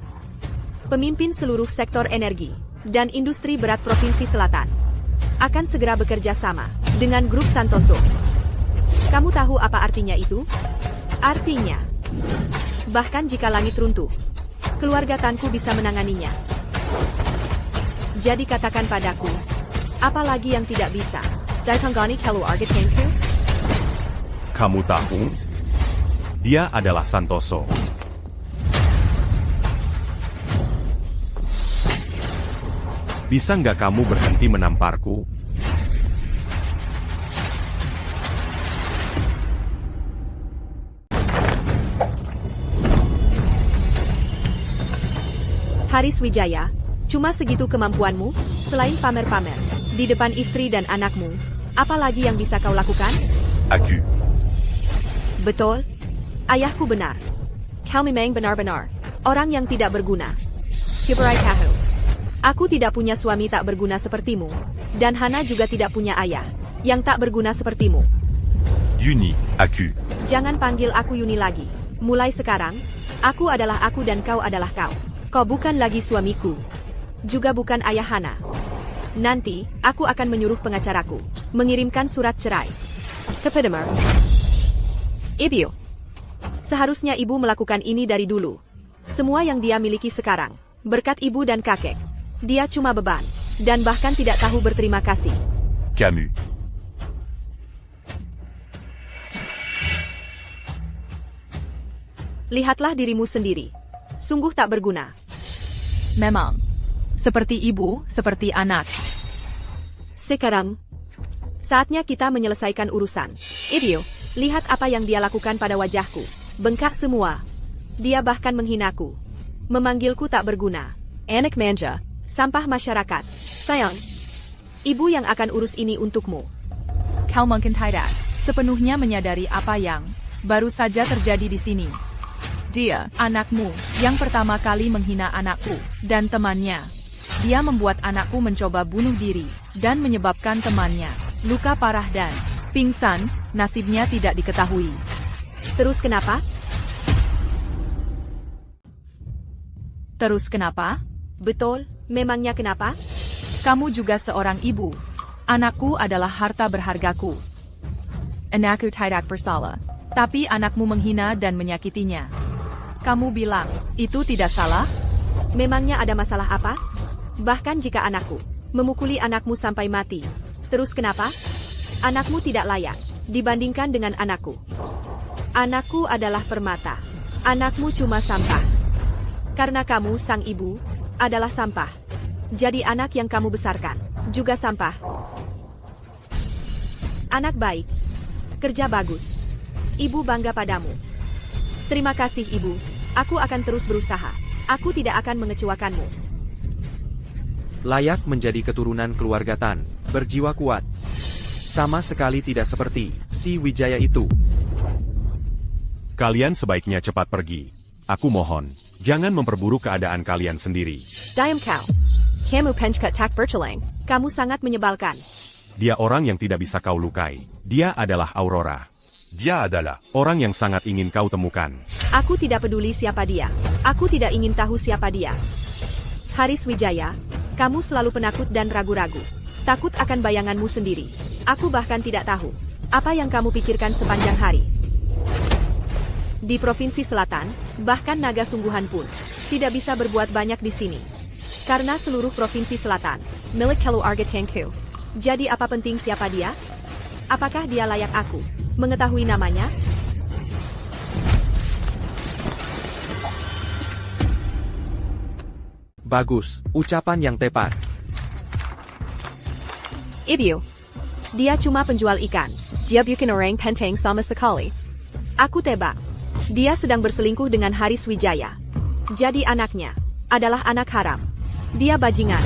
Pemimpin seluruh sektor energi dan industri berat Provinsi Selatan akan segera bekerja sama dengan grup Santoso. Kamu tahu apa artinya itu? Artinya, bahkan jika langit runtuh, keluarga Tanku bisa menanganinya. Jadi katakan padaku, apa lagi yang tidak bisa? Datanggani keluarga Tanku?
Kamu tahu? Dia adalah Santoso. Bisa nggak kamu berhenti menamparku?
Haris Wijaya, cuma segitu kemampuanmu? Selain pamer-pamer di depan istri dan anakmu, apa lagi yang bisa kau lakukan?
Aku.
Betul. Ayahku benar. Kau memang benar-benar orang yang tidak berguna. Kiberai Kahu. Aku tidak punya suami tak berguna sepertimu. Dan Hana juga tidak punya ayah yang tak berguna sepertimu.
Yuni, aku.
Jangan panggil aku Yuni lagi. Mulai sekarang, aku adalah aku dan kau adalah kau. Kau bukan lagi suamiku. Juga bukan ayah Hana. Nanti, aku akan menyuruh pengacaraku mengirimkan surat cerai kepadamu. Ibu. Seharusnya ibu melakukan ini dari dulu. Semua yang dia miliki sekarang, berkat ibu dan kakek. Dia cuma beban, dan bahkan tidak tahu berterima kasih.
Camus.
Lihatlah dirimu sendiri. Sungguh tak berguna.
Memang. Seperti ibu, seperti anak.
Sekarang, saatnya kita menyelesaikan urusan. Ibu, lihat apa yang dia lakukan pada wajahku. Bengkak semua. Dia bahkan menghinaku. Memanggilku tak berguna. Anak manja. Sampah masyarakat. Sayang. Ibu yang akan urus ini untukmu.
Kau mungkin tidak sepenuhnya menyadari apa yang baru saja terjadi di sini. Dia, anakmu, yang pertama kali menghina anakku dan temannya. Dia membuat anakku mencoba bunuh diri dan menyebabkan temannya luka parah dan pingsan. Nasibnya tidak diketahui.
Terus kenapa?
Terus kenapa?
Betul, memangnya kenapa?
Kamu juga seorang ibu. Anakku adalah harta berhargaku. Anakku tidak bersalah. Tapi anakmu menghina dan menyakitinya. Kamu bilang, itu tidak salah?
Memangnya ada masalah apa? Bahkan jika anakku memukuli anakmu sampai mati. Terus kenapa? Anakmu tidak layak dibandingkan dengan anakku. Anakku adalah permata. Anakmu cuma sampah. Karena kamu, sang ibu, adalah sampah. Jadi anak yang kamu besarkan juga sampah. Anak baik. Kerja bagus. Ibu bangga padamu. Terima kasih, Ibu. Aku akan terus berusaha. Aku tidak akan mengecewakanmu.
Layak menjadi keturunan keluarga Tan, berjiwa kuat. Sama sekali tidak seperti si Wijaya itu.
Kalian sebaiknya cepat pergi. Aku mohon, jangan memperburuk keadaan kalian sendiri.
Diam kau. Kamu penchkat tak bercelang. Kamu sangat menyebalkan.
Dia orang yang tidak bisa kau lukai. Dia adalah Aurora.
Dia adalah
Orang yang sangat ingin kau temukan.
Aku tidak peduli siapa dia. Aku tidak ingin tahu siapa dia. Haris Wijaya, kamu selalu penakut dan ragu-ragu. Takut akan bayanganmu sendiri. Aku bahkan tidak tahu apa yang kamu pikirkan sepanjang hari. Di Provinsi Selatan, bahkan naga sungguhan pun tidak bisa berbuat banyak di sini. Karena seluruh Provinsi Selatan milik keluarga Tengku. Jadi apa penting siapa dia? Apakah dia layak aku mengetahui namanya?
Bagus, ucapan yang tepat.
Ibu. Dia cuma penjual ikan. Dia bukan orang penting sama sekali. Aku tebak. Dia sedang berselingkuh dengan Haris Wijaya. Jadi anaknya adalah anak haram. Dia bajingan.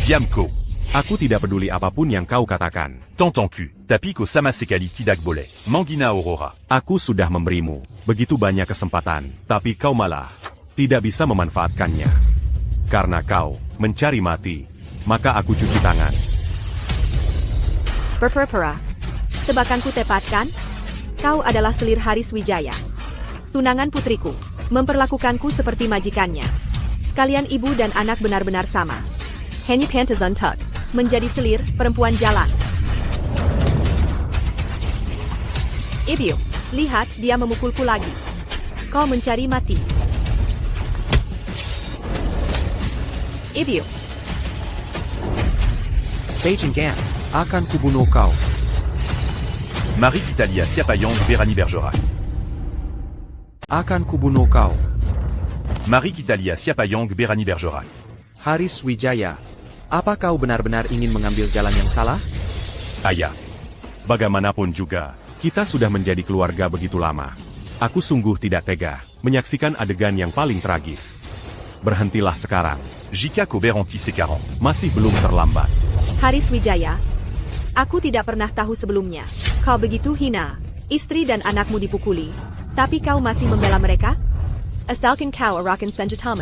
Diamko.
Aku tidak peduli apapun yang kau katakan.
Tantanku. Tapiko sama sekali tidak boleh. Mangina Aurora.
Aku sudah memberimu begitu banyak kesempatan, tapi kau malah tidak bisa memanfaatkannya. Karena kau mencari mati, maka aku cuci tangan.
Berpura-pura. Tebakanku tepat kan? Kau adalah selir Haris Wijaya. Tunangan putriku. Memperlakukanku seperti majikannya. Kalian ibu dan anak benar-benar sama. Hanya pantas untuk. Menjadi selir, perempuan jalan. Ibu, lihat dia memukulku lagi. Kau mencari mati. Ibu.
Beijing Gan, akan kubunuh kau.
Marie Italia Siapayong Berani Bergerac.
Akan kubunuh kau.
Marie Italia Siapayong Berani Bergerac.
Haris Wijaya, apa kau benar-benar ingin mengambil jalan yang salah?
Ayah, bagaimanapun juga, kita sudah menjadi keluarga begitu lama. Aku sungguh tidak tega menyaksikan adegan yang paling tragis. Berhentilah sekarang.
Jika ko beranti sekarang.
Masih belum terlambat.
Haris Wijaya. Aku tidak pernah tahu sebelumnya. Kau begitu hina. Istri dan anakmu dipukuli. Tapi kau masih membela mereka? Asalkan kau arakan senjatamu.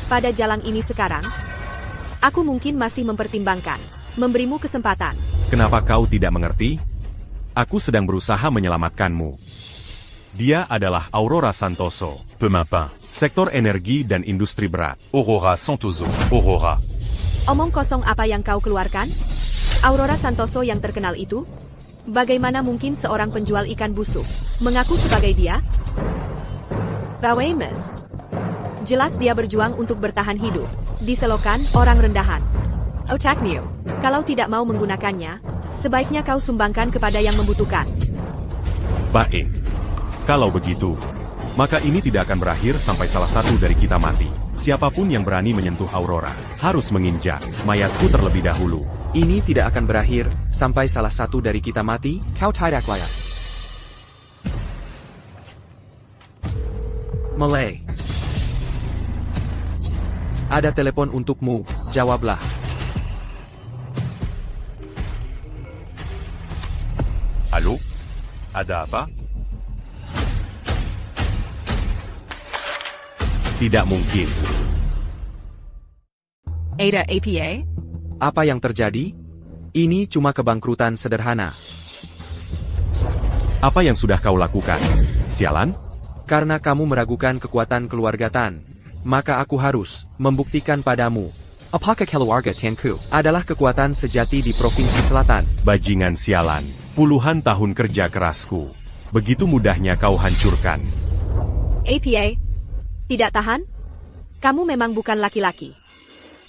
Pada jalan ini sekarang, aku mungkin masih mempertimbangkan memberimu kesempatan.
Kenapa kau tidak mengerti? Aku sedang berusaha menyelamatkanmu. Dia adalah Aurora Santoso.
Pemimpin.
Sektor energi dan industri berat.
Aurora Santoso. Aurora.
Omong kosong apa yang kau keluarkan? Aurora Santoso yang terkenal itu? Bagaimana mungkin seorang penjual ikan busuk mengaku sebagai dia? Bawemes. Jelas dia berjuang untuk bertahan hidup. Diselokan orang rendahan. Otakmu. Kalau tidak mau menggunakannya, sebaiknya kau sumbangkan kepada yang membutuhkan.
Baik. Kalau begitu, maka ini tidak akan berakhir sampai salah satu dari kita mati. Siapapun yang berani menyentuh Aurora, harus menginjak mayatku terlebih dahulu.
Ini tidak akan berakhir sampai salah satu dari kita mati, kau tidak layak. Malay. Ada telepon untukmu, jawablah.
Halo? Ada apa?
Tidak mungkin.
Ada APA?
Apa yang terjadi? Ini cuma kebangkrutan sederhana.
Apa yang sudah kau lakukan? Sialan?
Karena kamu meragukan kekuatan keluarga Tan. maka aku harus membuktikan padamu. Apakah keluarga Tianku adalah kekuatan sejati di Provinsi Selatan?
Bajingan sialan, puluhan tahun kerja kerasku. Begitu mudahnya kau hancurkan.
APA, tidak tahan? Kamu memang bukan laki-laki.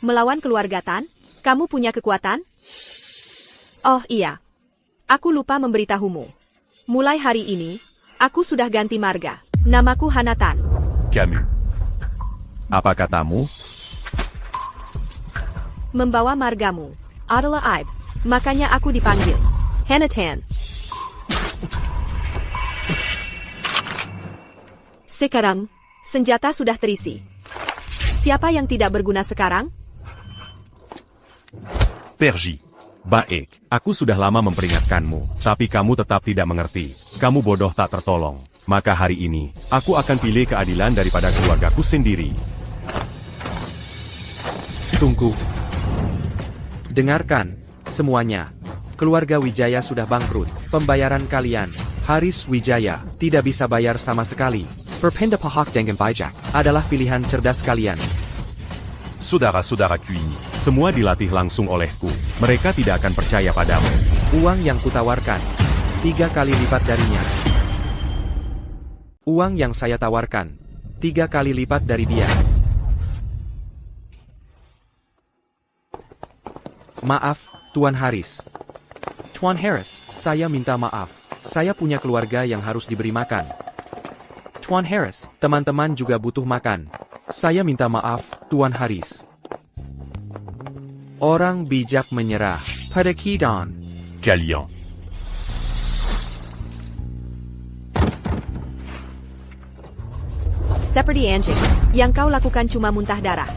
Melawan keluarga Tan, kamu punya kekuatan? Oh iya, aku lupa memberitahumu. Mulai hari ini, aku sudah ganti marga. Namaku Hana Tan.
Camus. Apa katamu?
Membawa margamu adalah aib, makanya aku dipanggil Hana Tan. Sekarang, senjata sudah terisi. Siapa yang tidak berguna sekarang?
Pergi. Baik, aku sudah lama memperingatkanmu, tapi kamu tetap tidak mengerti. Kamu bodoh tak tertolong. Maka hari ini, aku akan pilih keadilan daripada keluargaku sendiri.
Tunggu. Dengarkan, semuanya. Keluarga Wijaya sudah bangkrut. Pembayaran kalian, Haris Wijaya, tidak bisa bayar sama sekali. Berpindah pihak dengan bijak adalah pilihan cerdas kalian.
Saudara-saudaraku ini, semua dilatih langsung olehku. Mereka tidak akan percaya padamu.
Uang yang kutawarkan, 3 kali lipat darinya. Uang yang saya tawarkan, 3 kali lipat dari dia. Maaf, Tuan Haris. Tuan Harris, saya minta maaf. Saya punya keluarga yang harus diberi makan. Tuan Harris, teman-teman juga butuh makan. Saya minta maaf, Tuan Haris. Orang bijak menyerah pada Kidon.
Kalian.
Seperti anjing, yang kau lakukan cuma muntah darah.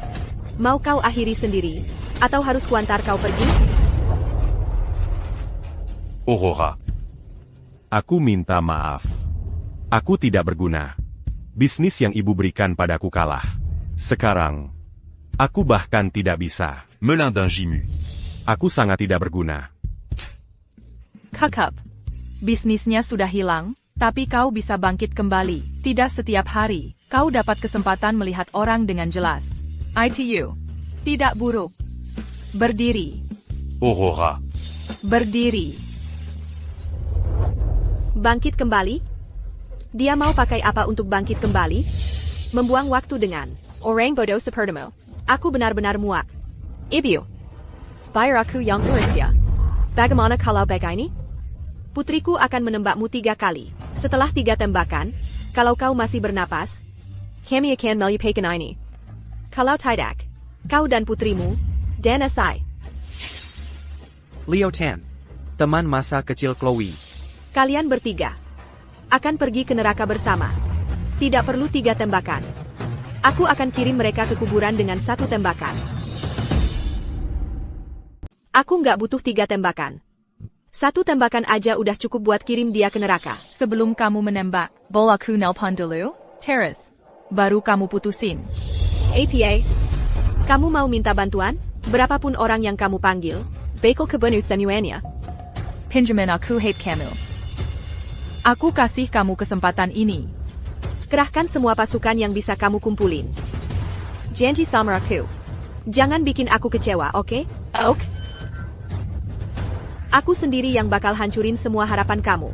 Mau kau akhiri sendiri, atau harus kuantar kau pergi?
Aurora.
Aku minta maaf. Aku tidak berguna. Bisnis yang ibu berikan padaku kalah. Sekarang, aku bahkan tidak bisa.
Melin d'un Jimu.
Aku sangat tidak berguna.
Kakap. Bisnisnya sudah hilang, tapi kau bisa bangkit kembali. Tidak setiap hari, kau dapat kesempatan melihat orang dengan jelas. ITU. Tidak buruk. Berdiri.
Aurora.
Berdiri.
Bangkit kembali? Dia mau pakai apa untuk bangkit kembali? Membuang waktu dengan orang bodoh sepertimu. Aku benar-benar muak. Ibu. Bayar aku yang Euristia. Bagaimana kalau begini? Putriku akan menembakmu 3 kali. Setelah 3 tembakan, kalau kau masih bernapas, kami akan melupakan ini. Kalau tidak, kau dan putrimu, dan asai.
Leo Tan, teman masa kecil Chloe.
Kalian bertiga akan pergi ke neraka bersama. Tidak perlu 3 tembakan. Aku akan kirim mereka ke kuburan dengan 1 tembakan. Aku nggak butuh 3 tembakan. 1 tembakan aja udah cukup buat kirim dia ke neraka.
Sebelum kamu menembak, boleh aku nelpon dulu? Terus. Baru kamu putusin.
APA, kamu mau minta bantuan? Berapapun orang yang kamu panggil, bakal kebunuh semuanya.
Pinjaman aku hate kamu. Aku kasih kamu kesempatan ini.
Kerahkan semua pasukan yang bisa kamu kumpulin. Janji sama aku. Jangan bikin aku kecewa, oke?
Oke.
Aku sendiri yang bakal hancurin semua harapan kamu.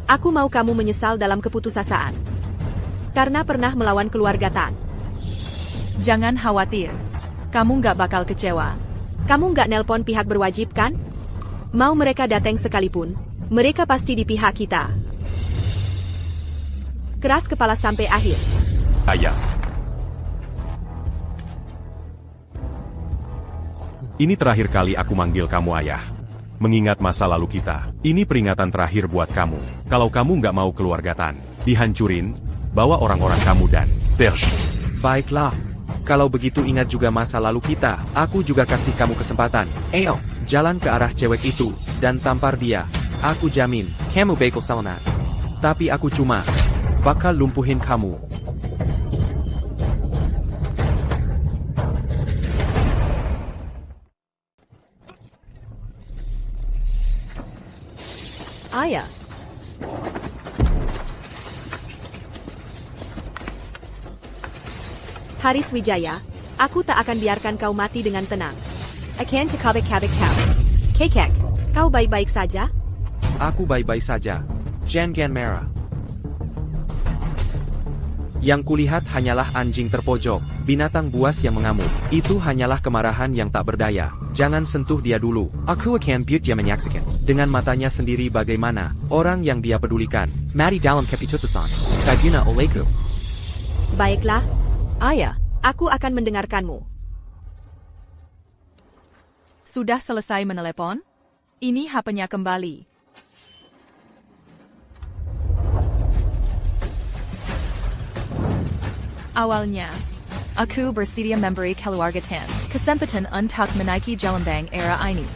Aku mau kamu menyesal dalam keputusasaan. Karena pernah melawan keluarga Tan.
Jangan khawatir. Kamu nggak bakal kecewa.
Kamu nggak nelpon pihak berwajib kan? Mau mereka datang sekalipun, mereka pasti di pihak kita. Keras kepala sampai akhir.
Aya.
Ini terakhir kali aku manggil kamu ayah. Mengingat masa lalu kita, ini peringatan terakhir buat kamu. Kalau kamu nggak mau keluarga Tan dihancurin, bawa orang-orang kamu dan
Pergi.
Baiklah. Kalau begitu ingat juga masa lalu kita, aku juga kasih kamu kesempatan. Ayo, jalan ke arah cewek itu, dan tampar dia. Aku jamin, kamu bakal selamat. Tapi aku cuma bakal lumpuhin kamu.
Ayah. Haris Wijaya, aku tak akan biarkan kau mati dengan tenang. Akan kekabik-kabik kau. Kekek, kau baik-baik saja?
Aku baik-baik saja. Jangan merah. Yang kulihat hanyalah anjing terpojok, binatang buas yang mengamuk. Itu hanyalah kemarahan yang tak berdaya. Jangan sentuh dia dulu. Aku akan biar dia menyaksikan dengan matanya sendiri bagaimana orang yang dia pedulikan mati dalam keputusan. Kagina olehku.
Baiklah,
Ayah,
aku akan mendengarkanmu.
sudah selesai menelepon? Ini HP-nya kembali. Awalnya, aku bersedia memberi keluarga Tan kesempatan untuk menaiki jalan bank era ini.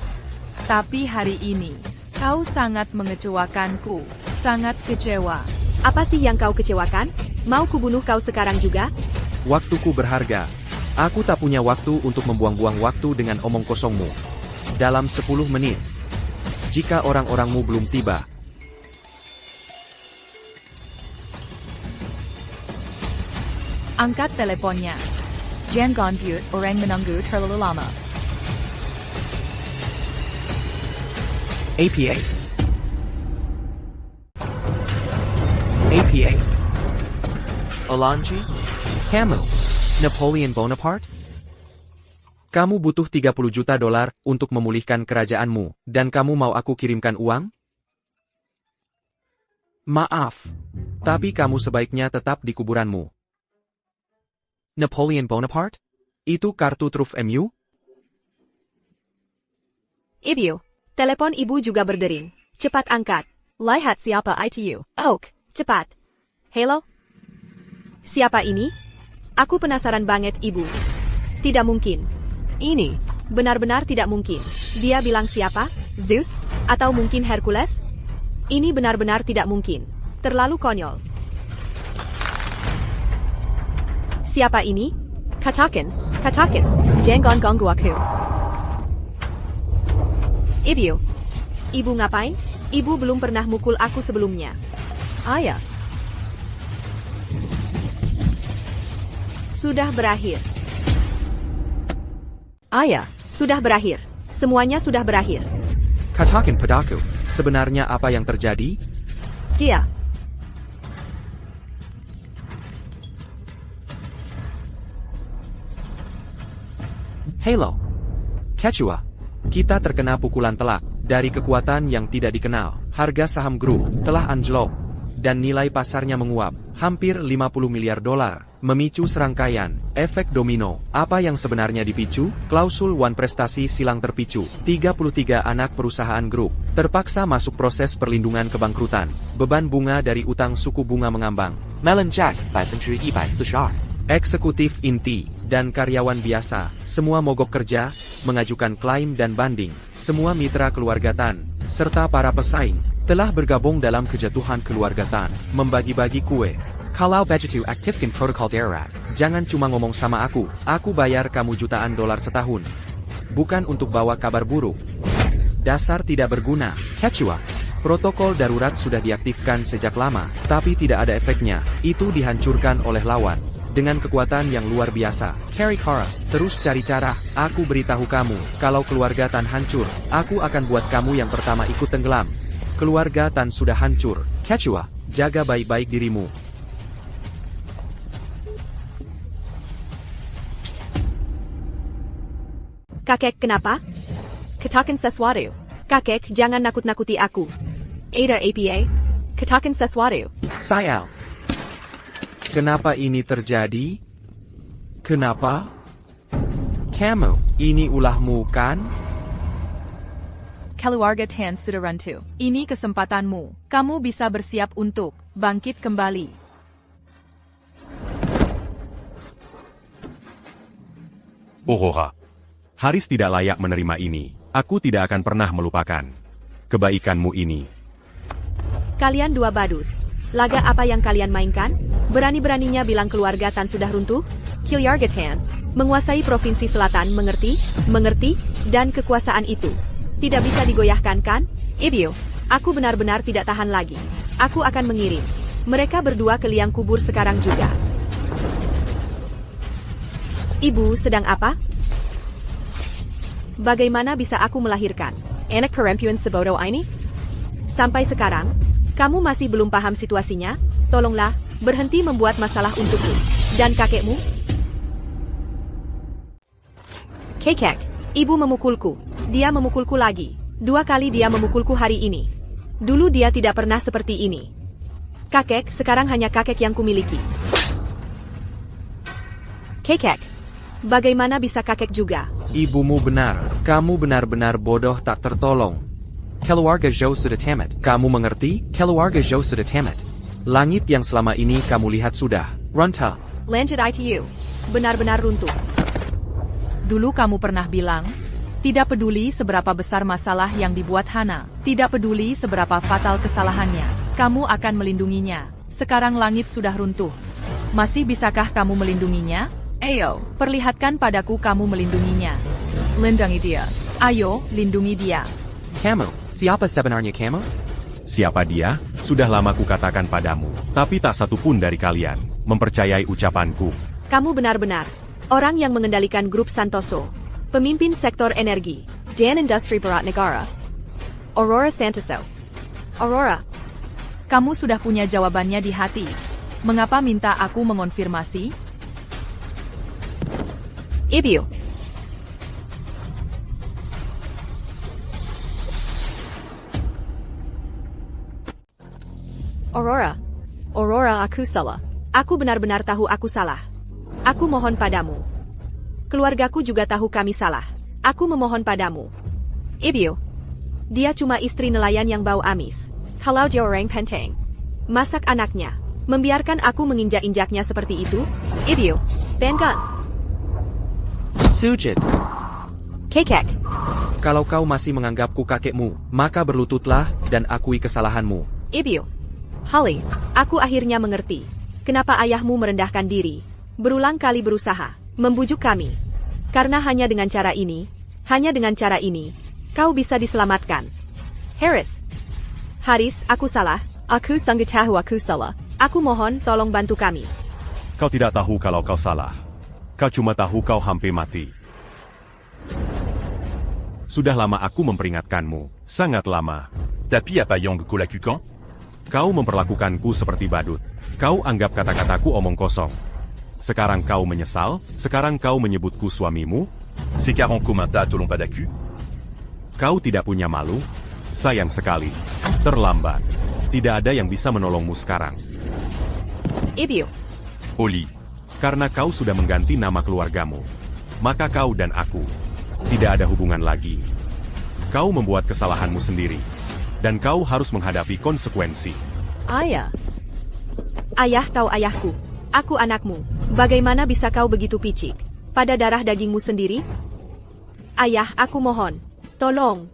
Tapi hari ini, kau sangat mengecewakanku. Sangat kecewa.
Apa sih yang kau kecewakan? Mau kubunuh kau sekarang juga?
Waktuku berharga. Aku tak punya waktu untuk membuang-buang waktu dengan omong kosongmu. Dalam 10 menit. Jika orang-orangmu belum tiba.
Angkat teleponnya. Jangan buat orang menunggu terlalu lama.
APA. APA. Olanji? Kamu? Napoleon Bonaparte? Kamu butuh 30 juta dolar untuk memulihkan kerajaanmu, dan kamu mau aku kirimkan uang? Maaf. Tapi kamu sebaiknya tetap di kuburanmu. Napoleon Bonaparte? Itu kartu truf MU?
Ibu, telepon ibu juga berdering. Cepat angkat.
Lihat siapa itu.
Oak, cepat. Hello? Siapa ini? Aku penasaran banget, ibu. Tidak mungkin.
Ini.
Benar-benar tidak mungkin. Dia bilang siapa? Zeus? Atau mungkin Hercules? Ini benar-benar tidak mungkin. Terlalu konyol. Siapa ini?
Katakan. Jangan ganggu aku.
Ibu. Ibu ngapain? Ibu belum pernah mukul aku sebelumnya.
Ayah.
Sudah berakhir.
Ayah.
Sudah berakhir. Semuanya sudah berakhir.
Katakan padaku, sebenarnya apa yang terjadi?
Dia.
Halo. Quechua. Kita terkena pukulan telak dari kekuatan yang tidak dikenal. Harga saham grup telah anjlok dan nilai pasarnya menguap hampir 50 miliar dolar. Memicu serangkaian efek domino. Apa yang sebenarnya dipicu? Klausul One prestasi silang terpicu. 33 anak perusahaan grup terpaksa masuk proses perlindungan kebangkrutan. Beban bunga dari utang suku bunga mengambang. Melonjak 142%. Eksekutif inti dan karyawan biasa, semua mogok kerja, mengajukan klaim dan banding. Semua mitra keluarga Tan, serta para pesaing, telah bergabung dalam kejatuhan keluarga Tan, membagi-bagi kue. Kalau begitu aktifkan protokol darurat. Jangan cuma ngomong sama aku bayar kamu jutaan dolar setahun. Bukan untuk bawa kabar buruk. Dasar tidak berguna, Quechua. Protokol darurat sudah diaktifkan sejak lama, tapi tidak ada efeknya. Itu dihancurkan oleh lawan. Dengan kekuatan yang luar biasa, Carry Kara, terus cari cara. Aku beritahu kamu, kalau keluarga Tan hancur, aku akan buat kamu yang pertama ikut tenggelam. Keluarga Tan sudah hancur. Quechua, jaga baik-baik dirimu.
Kakek, kenapa? Katakan sesuatu. Kakek, jangan nakut-nakuti aku. Ada APA. Katakan sesuatu.
Sayal. Kenapa ini terjadi? Kenapa? Kamu, ini ulahmu kan?
Keluarga Tan sudah runtuh. Ini kesempatanmu. Kamu bisa bersiap untuk bangkit kembali.
Aurora. Haris tidak layak menerima ini. Aku tidak akan pernah melupakan kebaikanmu ini.
Kalian dua badut. Laga apa yang kalian mainkan? Berani-beraninya bilang keluarga Tan sudah runtuh? Keluarga Tan menguasai provinsi selatan, mengerti? Mengerti? Dan kekuasaan itu tidak bisa digoyahkan, kan? Ibu, aku benar-benar tidak tahan lagi. Aku akan mengirim mereka berdua ke liang kubur sekarang juga. Ibu sedang apa? Bagaimana bisa aku melahirkan anak perempuan sebodoh ini? Sampai sekarang, kamu masih belum paham situasinya? Tolonglah, berhenti membuat masalah untukku. Dan kakekmu? Kekek, ibu memukulku. Dia memukulku lagi. 2 kali dia memukulku hari ini. Dulu dia tidak pernah seperti ini. Kakek, sekarang hanya kakek yang kumiliki. Kekek, bagaimana bisa kakek juga?
Ibumu benar. Kamu benar-benar bodoh tak tertolong. Keluarga Zhou sudah tamat. Kamu mengerti? Keluarga Zhou sudah tamat. Langit yang selama ini kamu lihat sudah runtuh.
Lanjut ITU. Benar-benar runtuh.
Dulu kamu pernah bilang, tidak peduli seberapa besar masalah yang dibuat Hana, tidak peduli seberapa fatal kesalahannya, kamu akan melindunginya. Sekarang langit sudah runtuh. Masih bisakah kamu melindunginya? Ayo, perlihatkan padaku kamu melindunginya. Lindungi dia. Ayo, lindungi dia.
Kamu, siapa sebenarnya kamu?
Siapa dia? Sudah lama kukatakan padamu, tapi tak satu pun dari kalian mempercayai ucapanku.
Kamu benar-benar orang yang mengendalikan grup Santoso, pemimpin sektor energi, dan industri berat negara. Aurora Santoso. Aurora,
Kamu sudah punya jawabannya di hati. Mengapa minta aku mengonfirmasi?
Ibu. Aurora, aku salah. Aku benar-benar tahu aku salah. Aku mohon padamu. Keluargaku juga tahu kami salah. Aku memohon padamu. Ibu. Dia cuma istri nelayan yang bau amis. Kalau dia orang penting. Masak anaknya. Membiarkan aku menginjak-injaknya seperti itu? Ibu. Bengan.
Sujud.
Kekek.
Kalau kau masih menganggapku kakekmu, maka berlututlah dan akui kesalahanmu.
Ibu. Holly, aku akhirnya mengerti. Kenapa ayahmu merendahkan diri. Berulang kali berusaha membujuk kami. Karena hanya dengan cara ini, kau bisa diselamatkan. Haris, aku salah. Aku sungguh tahu aku salah. Aku mohon tolong bantu kami.
Kau tidak tahu kalau kau salah. Kau cuma tahu kau hampir mati. Sudah lama aku memperingatkanmu. Sangat lama.
Tapi apa yang kau lakukan?
Kau memperlakukanku seperti badut. Kau anggap kata-kataku omong kosong. Sekarang kau menyesal? Sekarang kau menyebutku suamimu?
Sekarang kau minta tolong padaku?
Kau tidak punya malu? Sayang sekali. Terlambat. Tidak ada yang bisa menolongmu sekarang.
Ibu.
Oli.
Karena kau sudah mengganti nama keluargamu. Maka kau dan aku tidak ada hubungan lagi. Kau membuat kesalahanmu sendiri. Dan kau harus menghadapi konsekuensi.
Ayah. Ayah, kau ayahku. Aku anakmu. Bagaimana bisa kau begitu picik? Pada darah dagingmu sendiri? Ayah, aku mohon. Tolong.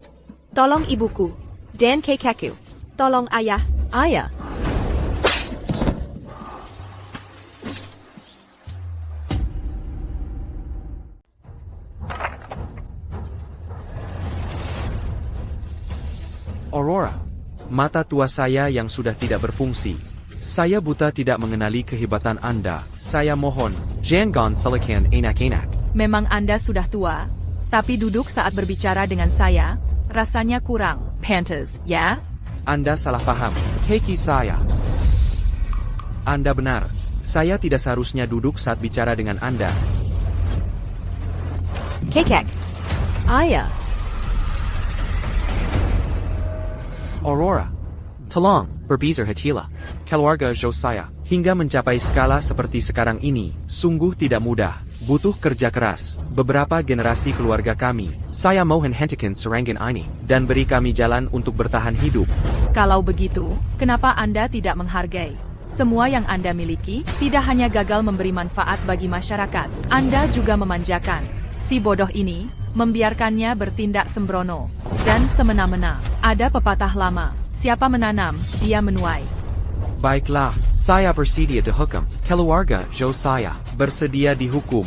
Tolong ibuku. Dan kakekku. Tolong ayah. Ayah.
Aurora, mata tua saya yang sudah tidak berfungsi. Saya buta tidak mengenali kehebatan Anda. Saya mohon, jangan salahkan enak-enak.
Memang Anda sudah tua, tapi duduk saat berbicara dengan saya, rasanya kurang pantas, ya?
Anda salah paham, keki saya. Anda benar, saya tidak seharusnya duduk saat bicara dengan Anda.
Kekek. Ayah.
Aurora, tolong, berbisar hatilah. Keluarga Zhou saya, hingga mencapai skala seperti sekarang ini, sungguh tidak mudah. Butuh kerja keras. Beberapa generasi keluarga kami, saya mohon hentikan serangan ini, dan beri kami jalan untuk bertahan hidup.
Kalau begitu, kenapa Anda tidak menghargai? Semua yang Anda miliki, tidak hanya gagal memberi manfaat bagi masyarakat, Anda juga memanjakan. Si bodoh ini, membiarkannya bertindak sembrono, dan semena-mena. Ada pepatah lama, siapa menanam, dia menuai.
Baiklah, saya bersedia dihukum. Keluarga Zhou saya bersedia dihukum.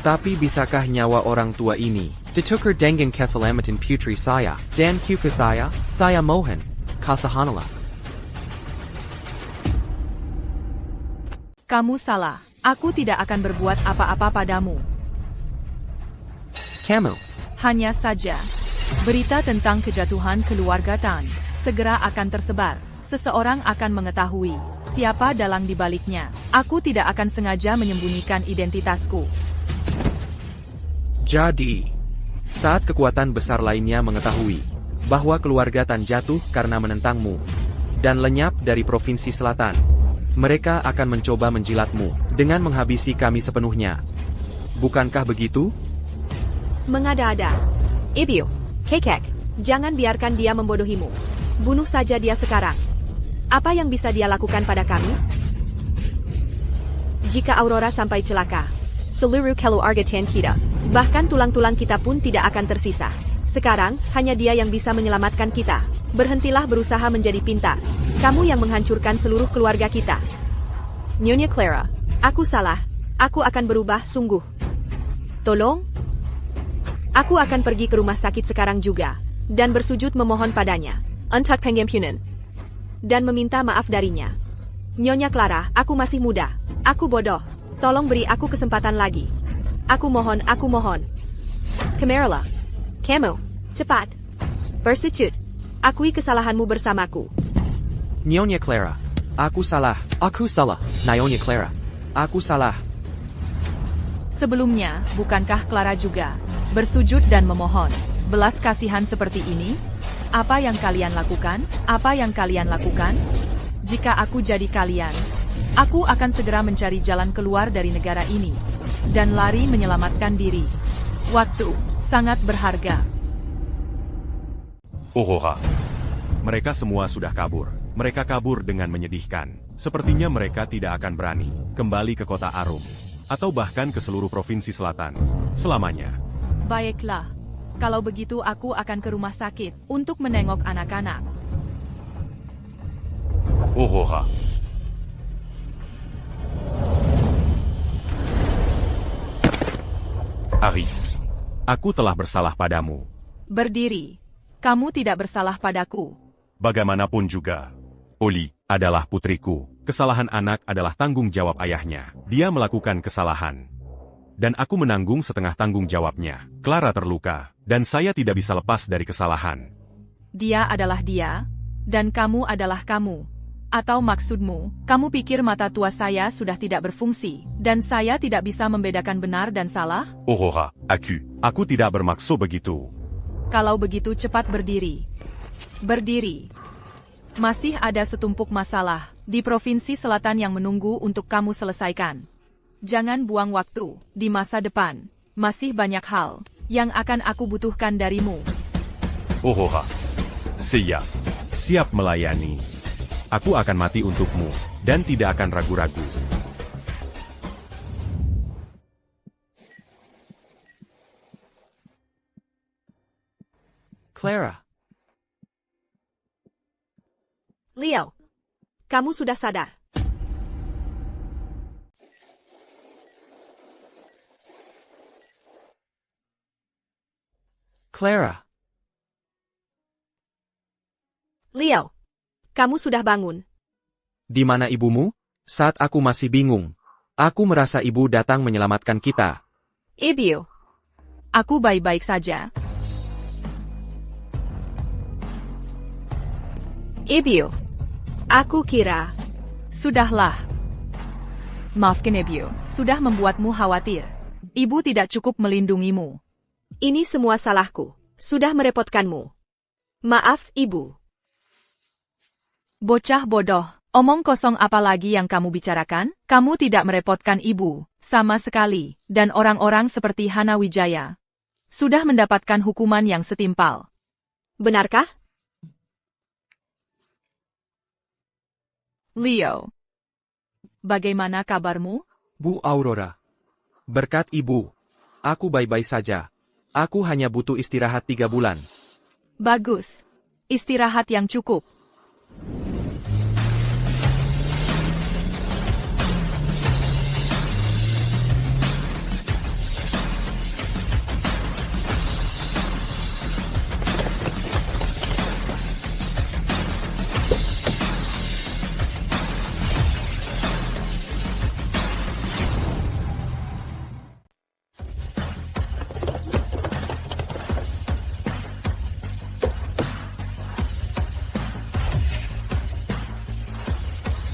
Tapi bisakah nyawa orang tua ini ditukar dengan keselamatan putri saya dan cucu saya? Saya mohon, kasihanlah.
Kamu salah. Aku tidak akan berbuat apa-apa padamu.
Kamu.
Hanya saja, berita tentang kejatuhan keluarga Tan segera akan tersebar. Seseorang akan mengetahui siapa dalang di baliknya. Aku tidak akan sengaja menyembunyikan identitasku.
Jadi, saat kekuatan besar lainnya mengetahui bahwa keluarga Tan jatuh karena menentangmu dan lenyap dari provinsi selatan, mereka akan mencoba menjilatmu dengan menghabisi kami sepenuhnya. Bukankah begitu?
Mengada-ada. Ibio, Kekek, jangan biarkan dia membodohimu. Bunuh saja dia sekarang. Apa yang bisa dia lakukan pada kami? Jika Aurora sampai celaka, seluruh keluarga Tan kita, bahkan tulang-tulang kita pun tidak akan tersisa. Sekarang, hanya dia yang bisa menyelamatkan kita. Berhentilah berusaha menjadi pintar. Kamu yang menghancurkan seluruh keluarga kita. Nyonya Clara, aku salah. Aku akan berubah sungguh. Tolong? Aku akan pergi ke rumah sakit sekarang juga, dan bersujud memohon padanya. Untuk pengampunan. Dan meminta maaf darinya. Nyonya Clara, aku masih muda. Aku bodoh. Tolong beri aku kesempatan lagi. Aku mohon, aku mohon. Camarilla. Kamu, cepat. Bersujud. Akui kesalahanmu bersamaku.
Nyonya Clara, aku salah. Aku salah. Nyonya Clara, aku salah.
Sebelumnya, bukankah Clara juga bersujud dan memohon belas kasihan seperti ini? Apa yang kalian lakukan? Apa yang kalian lakukan? Jika aku jadi kalian, aku akan segera mencari jalan keluar dari negara ini dan lari menyelamatkan diri. Waktu sangat berharga.
Aurora.
Mereka semua sudah kabur. Mereka kabur dengan menyedihkan. Sepertinya mereka tidak akan berani kembali ke kota Arum, atau bahkan ke seluruh provinsi selatan selamanya.
Baiklah. Kalau begitu aku akan ke rumah sakit untuk menengok anak-anak.
Aurora. Aris.
Aku telah bersalah padamu.
Berdiri. Kamu tidak bersalah padaku.
Bagaimanapun juga, Oli adalah putriku. Kesalahan anak adalah tanggung jawab ayahnya. Dia melakukan kesalahan. Dan aku menanggung setengah tanggung jawabnya. Clara terluka, dan saya tidak bisa lepas dari kesalahan.
Dia adalah dia, dan kamu adalah kamu. Atau maksudmu, kamu pikir mata tua saya sudah tidak berfungsi, dan saya tidak bisa membedakan benar dan salah?
Aurora, aku tidak bermaksud begitu.
Kalau begitu cepat berdiri. Berdiri. Masih ada setumpuk masalah di provinsi selatan yang menunggu untuk kamu selesaikan. Jangan buang waktu. Di masa depan, masih banyak hal yang akan aku butuhkan darimu.
Aurora, siap. Siap melayani. Aku akan mati untukmu, dan tidak akan ragu-ragu.
Clara.
Leo, kamu sudah sadar.
Clara.
Leo, kamu sudah bangun.
Di mana ibumu? Saat aku masih bingung, aku merasa ibu datang menyelamatkan kita.
Ibio,
Aku baik-baik saja.
Ibio, aku kira.
Sudahlah. Maafkan Ibio, sudah membuatmu khawatir. Ibu tidak cukup melindungimu.
Ini semua salahku. Sudah merepotkanmu. Maaf, Ibu.
Bocah bodoh, omong kosong apa lagi yang kamu bicarakan? Kamu tidak merepotkan ibu, sama sekali, dan orang-orang seperti Hana Wijaya sudah mendapatkan hukuman yang setimpal.
Benarkah?
Leo, bagaimana kabarmu?
Bu Aurora. Berkat ibu, aku baik-baik saja. Aku hanya butuh istirahat 3 bulan.
Bagus. Istirahat yang cukup.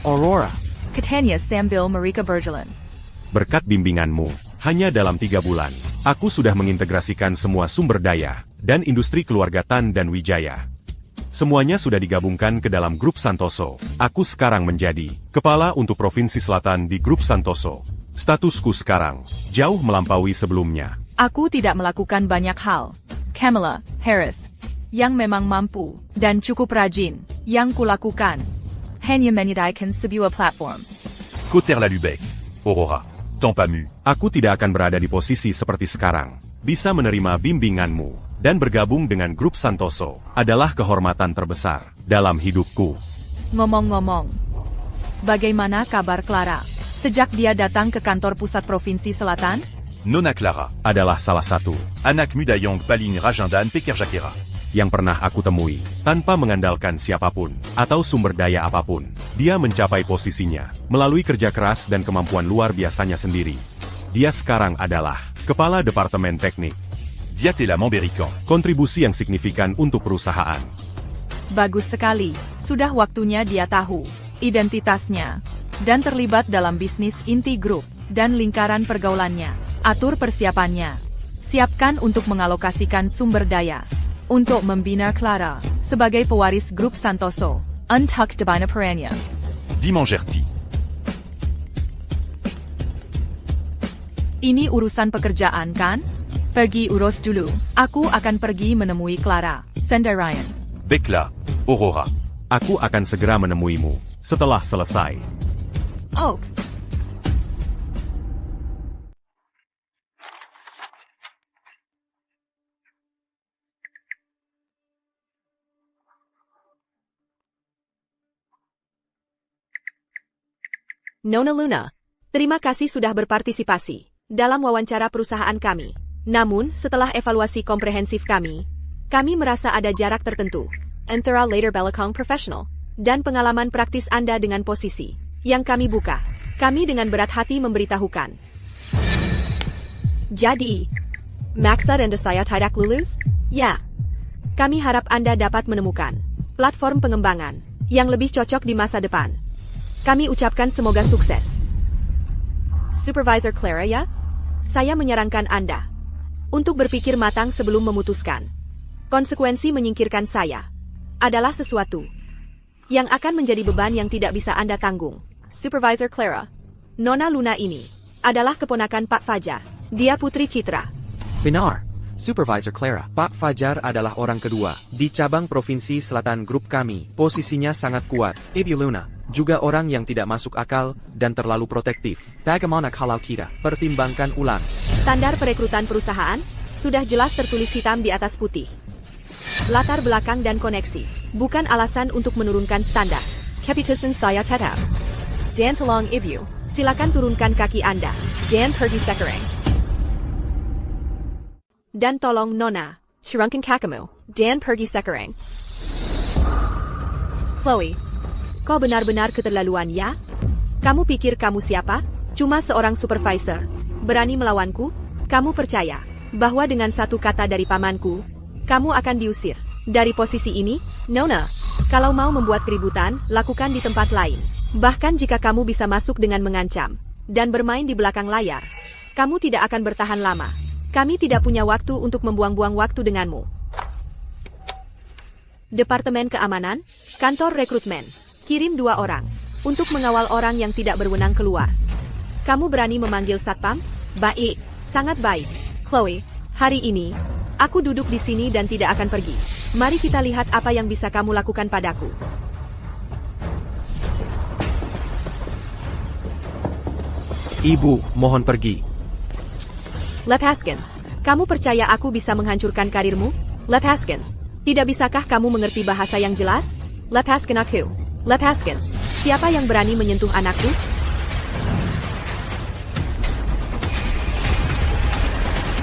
Aurora. Katanya sambil mereka berjalan.
Berkat bimbinganmu, hanya dalam 3 bulan, aku sudah mengintegrasikan semua sumber daya dan industri keluarga Tan dan Wijaya. Semuanya sudah digabungkan ke dalam grup Santoso. Aku sekarang menjadi kepala untuk Provinsi Selatan di grup Santoso. Statusku sekarang jauh melampaui sebelumnya.
Aku tidak melakukan banyak hal. Kamala Harris, yang memang mampu dan cukup rajin, yang kulakukan hanya menyediakan sebuah platform.
Cauter la Lubec. Aurora. Temps pas mu.
Aku tidak akan berada di posisi seperti sekarang. Bisa menerima bimbinganmu dan bergabung dengan grup Santoso adalah kehormatan terbesar dalam hidupku.
Ngomong-ngomong, bagaimana kabar Clara? Sejak dia datang ke kantor pusat Provinsi Selatan,
Nona Clara.
Adalah salah satu
Anak Mudayong Paling Rajandan Pekerjakera.
yang pernah aku temui, tanpa mengandalkan siapapun, atau sumber daya apapun. Dia mencapai posisinya, melalui kerja keras dan kemampuan luar biasanya sendiri. Dia sekarang adalah Kepala Departemen Teknik.
Diatela Memberikan.
Kontribusi yang signifikan untuk perusahaan.
bagus sekali. Sudah waktunya dia tahu identitasnya dan terlibat dalam bisnis inti grup dan lingkaran pergaulannya. Atur persiapannya. Siapkan untuk mengalokasikan sumber daya untuk membina Clara sebagai pewaris grup Santoso. Untuk dibina perannya.
Dimangerti.
Ini urusan pekerjaan kan? Pergi urus dulu. Aku akan pergi menemui Clara. Sendirian.
Bekla. Aurora.
Aku akan segera menemuimu setelah selesai.
Oak.
Nona Luna, terima kasih sudah berpartisipasi dalam wawancara perusahaan kami. Namun, setelah evaluasi komprehensif kami merasa ada jarak tertentu antara later belakang profesional dan pengalaman praktis Anda dengan posisi yang kami buka. Kami dengan berat hati memberitahukan. Jadi, maksud Anda saya tidak lulus? Ya. Kami harap Anda dapat menemukan platform pengembangan yang lebih cocok di masa depan. Kami ucapkan semoga sukses. Supervisor Clara ya? Saya menyarankan Anda untuk berpikir matang sebelum memutuskan. Konsekuensi menyingkirkan saya adalah sesuatu yang akan menjadi beban yang tidak bisa Anda tanggung. Supervisor Clara, Nona Luna ini adalah keponakan Pak Fajar. Dia putri Citra.
Benar. Supervisor Clara. Pak Fajar adalah orang kedua di cabang Provinsi Selatan grup kami. Posisinya sangat kuat. Ibu Luna juga orang yang tidak masuk akal dan terlalu protektif. Bagaimana kalau kita pertimbangkan ulang?
Standar perekrutan perusahaan sudah jelas tertulis hitam di atas putih. Latar belakang dan koneksi bukan alasan untuk menurunkan standar. Keputusan saya tetap. Dan tolong Ibu, silakan turunkan kaki Anda. Dan pergi sekarang. Dan tolong Nona, turunkan kakimu. Dan pergi sekarang. Chloe, kau benar-benar keterlaluan ya? Kamu pikir kamu siapa? Cuma seorang supervisor. Berani melawanku? Kamu percaya bahwa dengan satu kata dari pamanku, kamu akan diusir dari posisi ini? Nona, kalau mau membuat keributan, lakukan di tempat lain. Bahkan jika kamu bisa masuk dengan mengancam dan bermain di belakang layar, kamu tidak akan bertahan lama. Kami tidak punya waktu untuk membuang-buang waktu denganmu. Departemen Keamanan, Kantor Rekrutmen, kirim 2 orang untuk mengawal orang yang tidak berwenang keluar. Kamu berani memanggil satpam? Baik, sangat baik. Chloe, hari ini, aku duduk di sini dan tidak akan pergi. Mari kita lihat apa yang bisa kamu lakukan padaku.
Ibu, mohon pergi.
Lepaskan. Kamu percaya aku bisa menghancurkan karirmu? Lepaskan. Tidak bisakah kamu mengerti bahasa yang jelas? Lepaskan aku. Lepaskan. Siapa yang berani menyentuh anakku?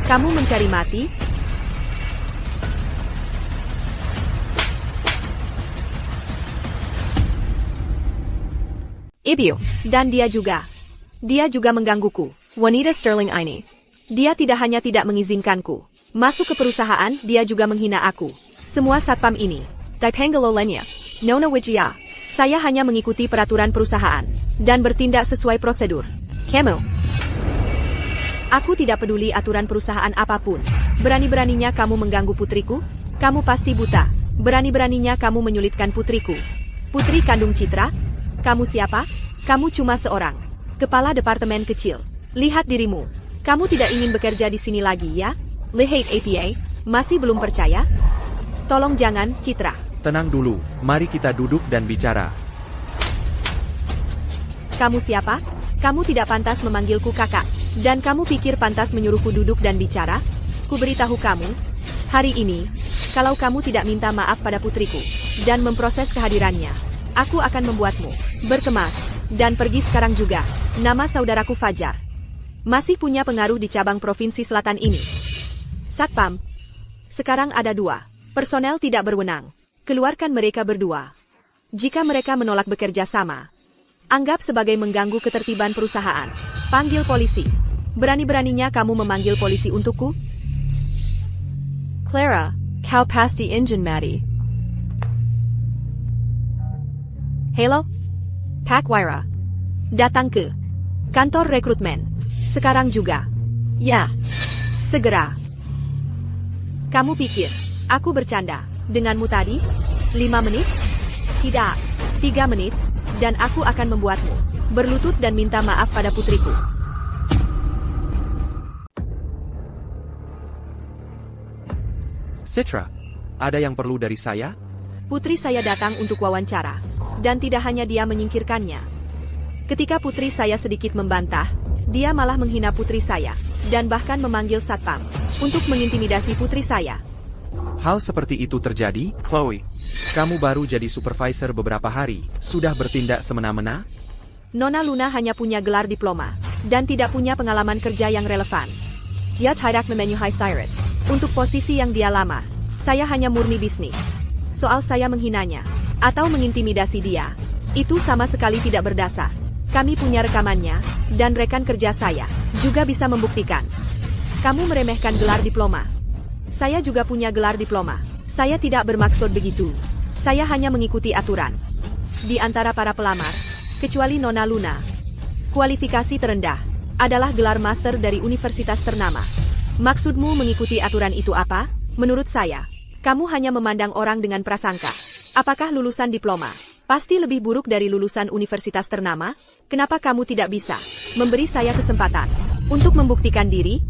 Kamu mencari mati? Ibu, dan dia juga. Dia juga menggangguku. Wanita Sterling ini. Dia tidak hanya tidak mengizinkanku masuk ke perusahaan, dia juga menghina aku. Semua satpam ini. Dipenggalolennya. Nona Wijaya. Saya hanya mengikuti peraturan perusahaan dan bertindak sesuai prosedur. Kamu. Aku tidak peduli aturan perusahaan apapun. Berani-beraninya kamu mengganggu putriku? Kamu pasti buta. Berani-beraninya kamu menyulitkan putriku. Putri kandung Citra? Kamu siapa? Kamu cuma seorang kepala departemen kecil. Lihat dirimu. Kamu tidak ingin bekerja di sini lagi, ya? Lihat APA, masih belum percaya? Tolong jangan, Citra.
Tenang dulu, mari kita duduk dan bicara.
Kamu siapa? Kamu tidak pantas memanggilku kakak. Dan kamu pikir pantas menyuruhku duduk dan bicara? Ku beritahu kamu, hari ini, kalau kamu tidak minta maaf pada putriku, dan memproses kehadirannya, aku akan membuatmu berkemas, dan pergi sekarang juga. Nama saudaraku Fajar. Masih punya pengaruh di cabang provinsi selatan ini. Satpam. Sekarang ada 2 personel tidak berwenang. Keluarkan mereka berdua. Jika mereka menolak bekerja sama, anggap sebagai mengganggu ketertiban perusahaan. Panggil polisi. Berani-beraninya kamu memanggil polisi untukku?
Clara, kau pasti engine mati.
Hello? Pak Waira. Datang ke kantor rekrutmen. Sekarang juga. Ya. Segera. Kamu pikir aku bercanda denganmu tadi? 5 menit? Tidak. 3 menit, dan aku akan membuatmu berlutut dan minta maaf pada putriku.
Citra, ada yang perlu dari saya?
Putri saya datang untuk wawancara, dan tidak hanya dia menyingkirkannya. Ketika putri saya sedikit membantah, dia malah menghina putri saya, dan bahkan memanggil satpam untuk mengintimidasi putri saya.
Hal seperti itu terjadi, Chloe. Kamu baru jadi supervisor beberapa hari, sudah bertindak semena-mena?
Nona Luna hanya punya gelar diploma, dan tidak punya pengalaman kerja yang relevan. Dia tidak memenuhi syarat untuk posisi yang dia lamar. Saya hanya murni bisnis. Soal saya menghinanya, atau mengintimidasi dia, itu sama sekali tidak berdasar. Kami punya rekamannya, dan rekan kerja saya juga bisa membuktikan. Kamu meremehkan gelar diploma. Saya juga punya gelar diploma. Saya tidak bermaksud begitu. Saya hanya mengikuti aturan. Di antara para pelamar, kecuali Nona Luna, kualifikasi terendah adalah gelar master dari universitas ternama. Maksudmu mengikuti aturan itu apa? Menurut saya, kamu hanya memandang orang dengan prasangka. Apakah lulusan diploma pasti lebih buruk dari lulusan universitas ternama? Kenapa kamu tidak bisa memberi saya kesempatan untuk membuktikan diri?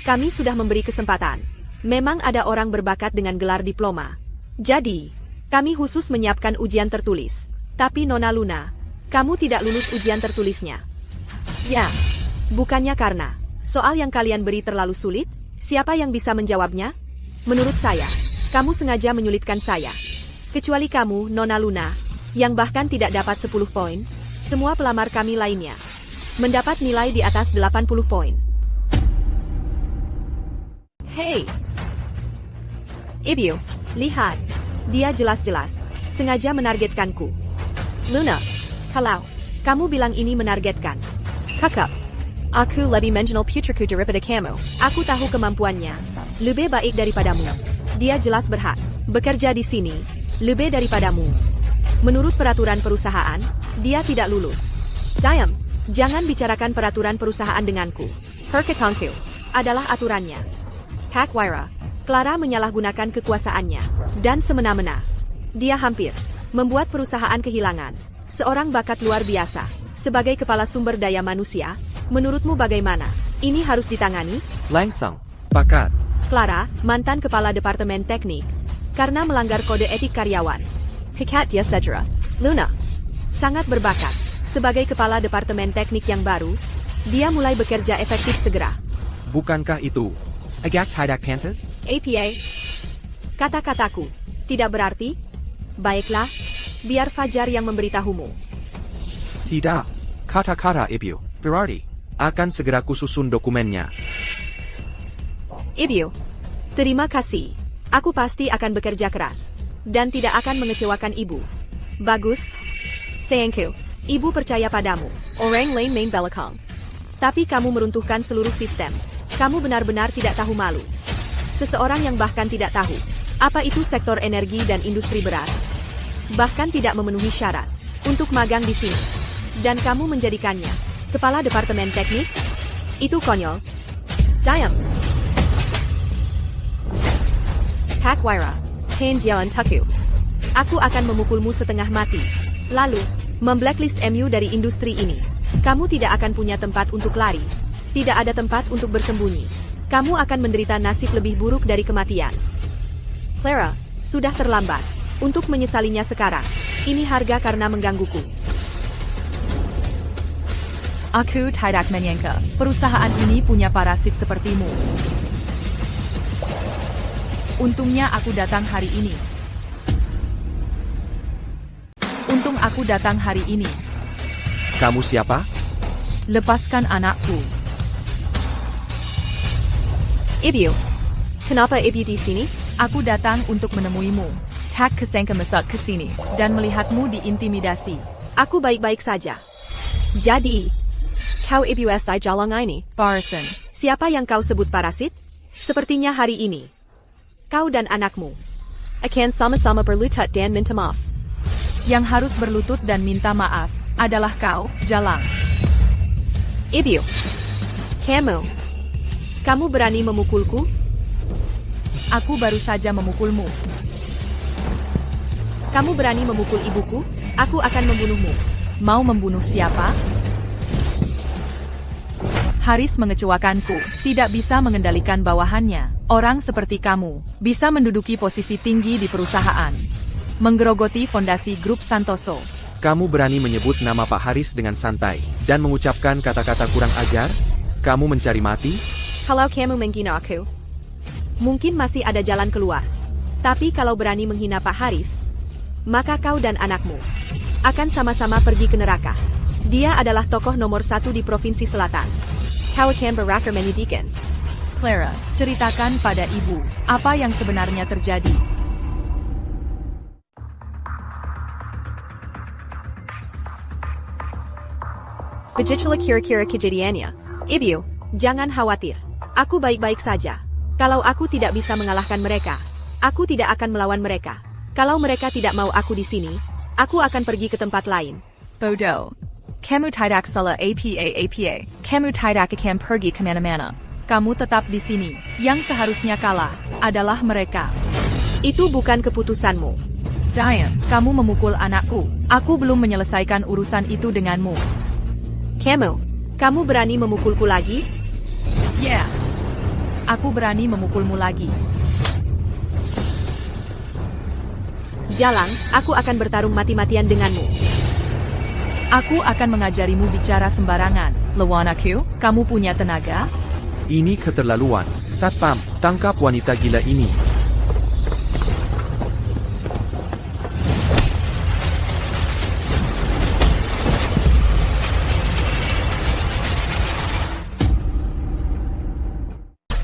Kami sudah memberi kesempatan. Memang ada orang berbakat dengan gelar diploma. Jadi, kami khusus menyiapkan ujian tertulis. Tapi Nona Luna, kamu tidak lulus ujian tertulisnya. Ya, bukannya karena soal yang kalian beri terlalu sulit? Siapa yang bisa menjawabnya? Menurut saya, kamu sengaja menyulitkan saya. Kecuali kamu, Nona Luna, yang bahkan tidak dapat 10 poin, semua pelamar kami lainnya mendapat nilai di atas 80 poin. Hey! Ibu, lihat. Dia jelas-jelas sengaja menargetkanku. Luna, kalau kamu bilang ini menargetkan. Kakak,
Aku lebih mengenal putriku daripada kamu.
aku tahu kemampuannya lebih baik daripadamu. Dia jelas berhak bekerja di sini lebih daripadamu. Menurut peraturan perusahaan, dia tidak lulus. Diam, jangan bicarakan peraturan perusahaan denganku.
Perkatanku
Adalah aturannya. Pak Waira, Clara menyalahgunakan kekuasaannya dan semena-mena. Dia hampir membuat perusahaan kehilangan seorang bakat luar biasa. Sebagai kepala sumber daya manusia, menurutmu bagaimana? Ini harus ditangani?
Langsung, pakat.
Clara, mantan kepala departemen teknik, karena melanggar kode etik karyawan.
Pikat dia Cedra.
Luna, sangat berbakat. Sebagai kepala departemen teknik yang baru, dia mulai bekerja efektif segera.
Bukankah itu agak tidak pantas?
APA. Kata-kataku tidak berarti? Baiklah, biar Fajar yang memberitahumu.
Tidak. Kata-kata Ibu, berarti akan segera kususun dokumennya.
Ibu, terima kasih. Aku pasti akan bekerja keras dan tidak akan mengecewakan ibu. Bagus. Sayangku, ibu percaya padamu.
Orang lain main belakang.
Tapi kamu meruntuhkan seluruh sistem. Kamu benar-benar tidak tahu malu. Seseorang yang bahkan tidak tahu apa itu sektor energi dan industri beras. bahkan tidak memenuhi syarat untuk magang di sini. Dan kamu menjadikannya kepala departemen teknik? Itu konyol. Diam. Pakwaira, Pain Jiawan Tuku. Aku akan memukulmu setengah mati. Lalu, memblacklist MU dari industri ini. Kamu tidak akan punya tempat untuk lari. Tidak ada tempat untuk bersembunyi. Kamu akan menderita nasib lebih buruk dari kematian. Clara, sudah terlambat untuk menyesalinya sekarang. Ini harga karena menggangguku.
Aku tidak menyangka perusahaan ini punya parasit sepertimu. Untungnya aku datang hari ini. Untung aku datang hari ini.
Kamu siapa?
Lepaskan anakku.
Ibu, kenapa Ibu di sini?
Aku datang untuk menemuimu. Tak kesangka masuk ke sini dan melihatmu diintimidasi.
Aku baik-baik saja. Jadi, kau Ibu SI Jalang ini?
Parson,
Siapa yang kau sebut parasit? Sepertinya hari ini. Kau dan anakmu akan sama-sama berlutut dan minta maaf.
yang harus berlutut dan minta maaf adalah kau, Jalang.
Ibu, kamu berani memukulku?
Aku baru saja memukulmu.
Kamu berani memukul ibuku? Aku akan membunuhmu.
Mau membunuh siapa? Haris mengecewakanku, tidak bisa mengendalikan bawahannya. Orang seperti kamu bisa menduduki posisi tinggi di perusahaan. Menggerogoti fondasi grup Santoso.
Kamu berani menyebut nama Pak Haris dengan santai, dan mengucapkan kata-kata kurang ajar? Kamu mencari mati?
Kalau kamu menghina aku, mungkin masih ada jalan keluar. Tapi kalau berani menghina Pak Haris, maka kau dan anakmu akan sama-sama pergi ke neraka. Dia adalah tokoh nomor 1 di Provinsi Selatan. Kau akan berakar menyedihkan.
Clara, ceritakan pada ibu, apa yang sebenarnya terjadi.
Begitulah kira-kira kejadiannya. Ibu, jangan khawatir. Aku baik-baik saja. Kalau aku tidak bisa mengalahkan mereka, aku tidak akan melawan mereka. Kalau mereka tidak mau aku di sini, aku akan pergi ke tempat lain.
Bodoh. Kamu tidak salah apa. Kamu tidak akan pergi kemana-mana. Kamu tetap di sini. Yang seharusnya kalah adalah mereka.
Itu bukan keputusanmu.
Diane, kamu memukul anakku. Aku belum menyelesaikan urusan itu denganmu.
Kamu berani memukulku lagi?
Yeah. Aku berani memukulmu lagi.
Jalang, aku akan bertarung mati-matian denganmu.
Aku akan mengajarimu bicara sembarangan. Lawan aku, kamu punya tenaga?
Ini keterlaluan. Satpam, tangkap wanita gila ini.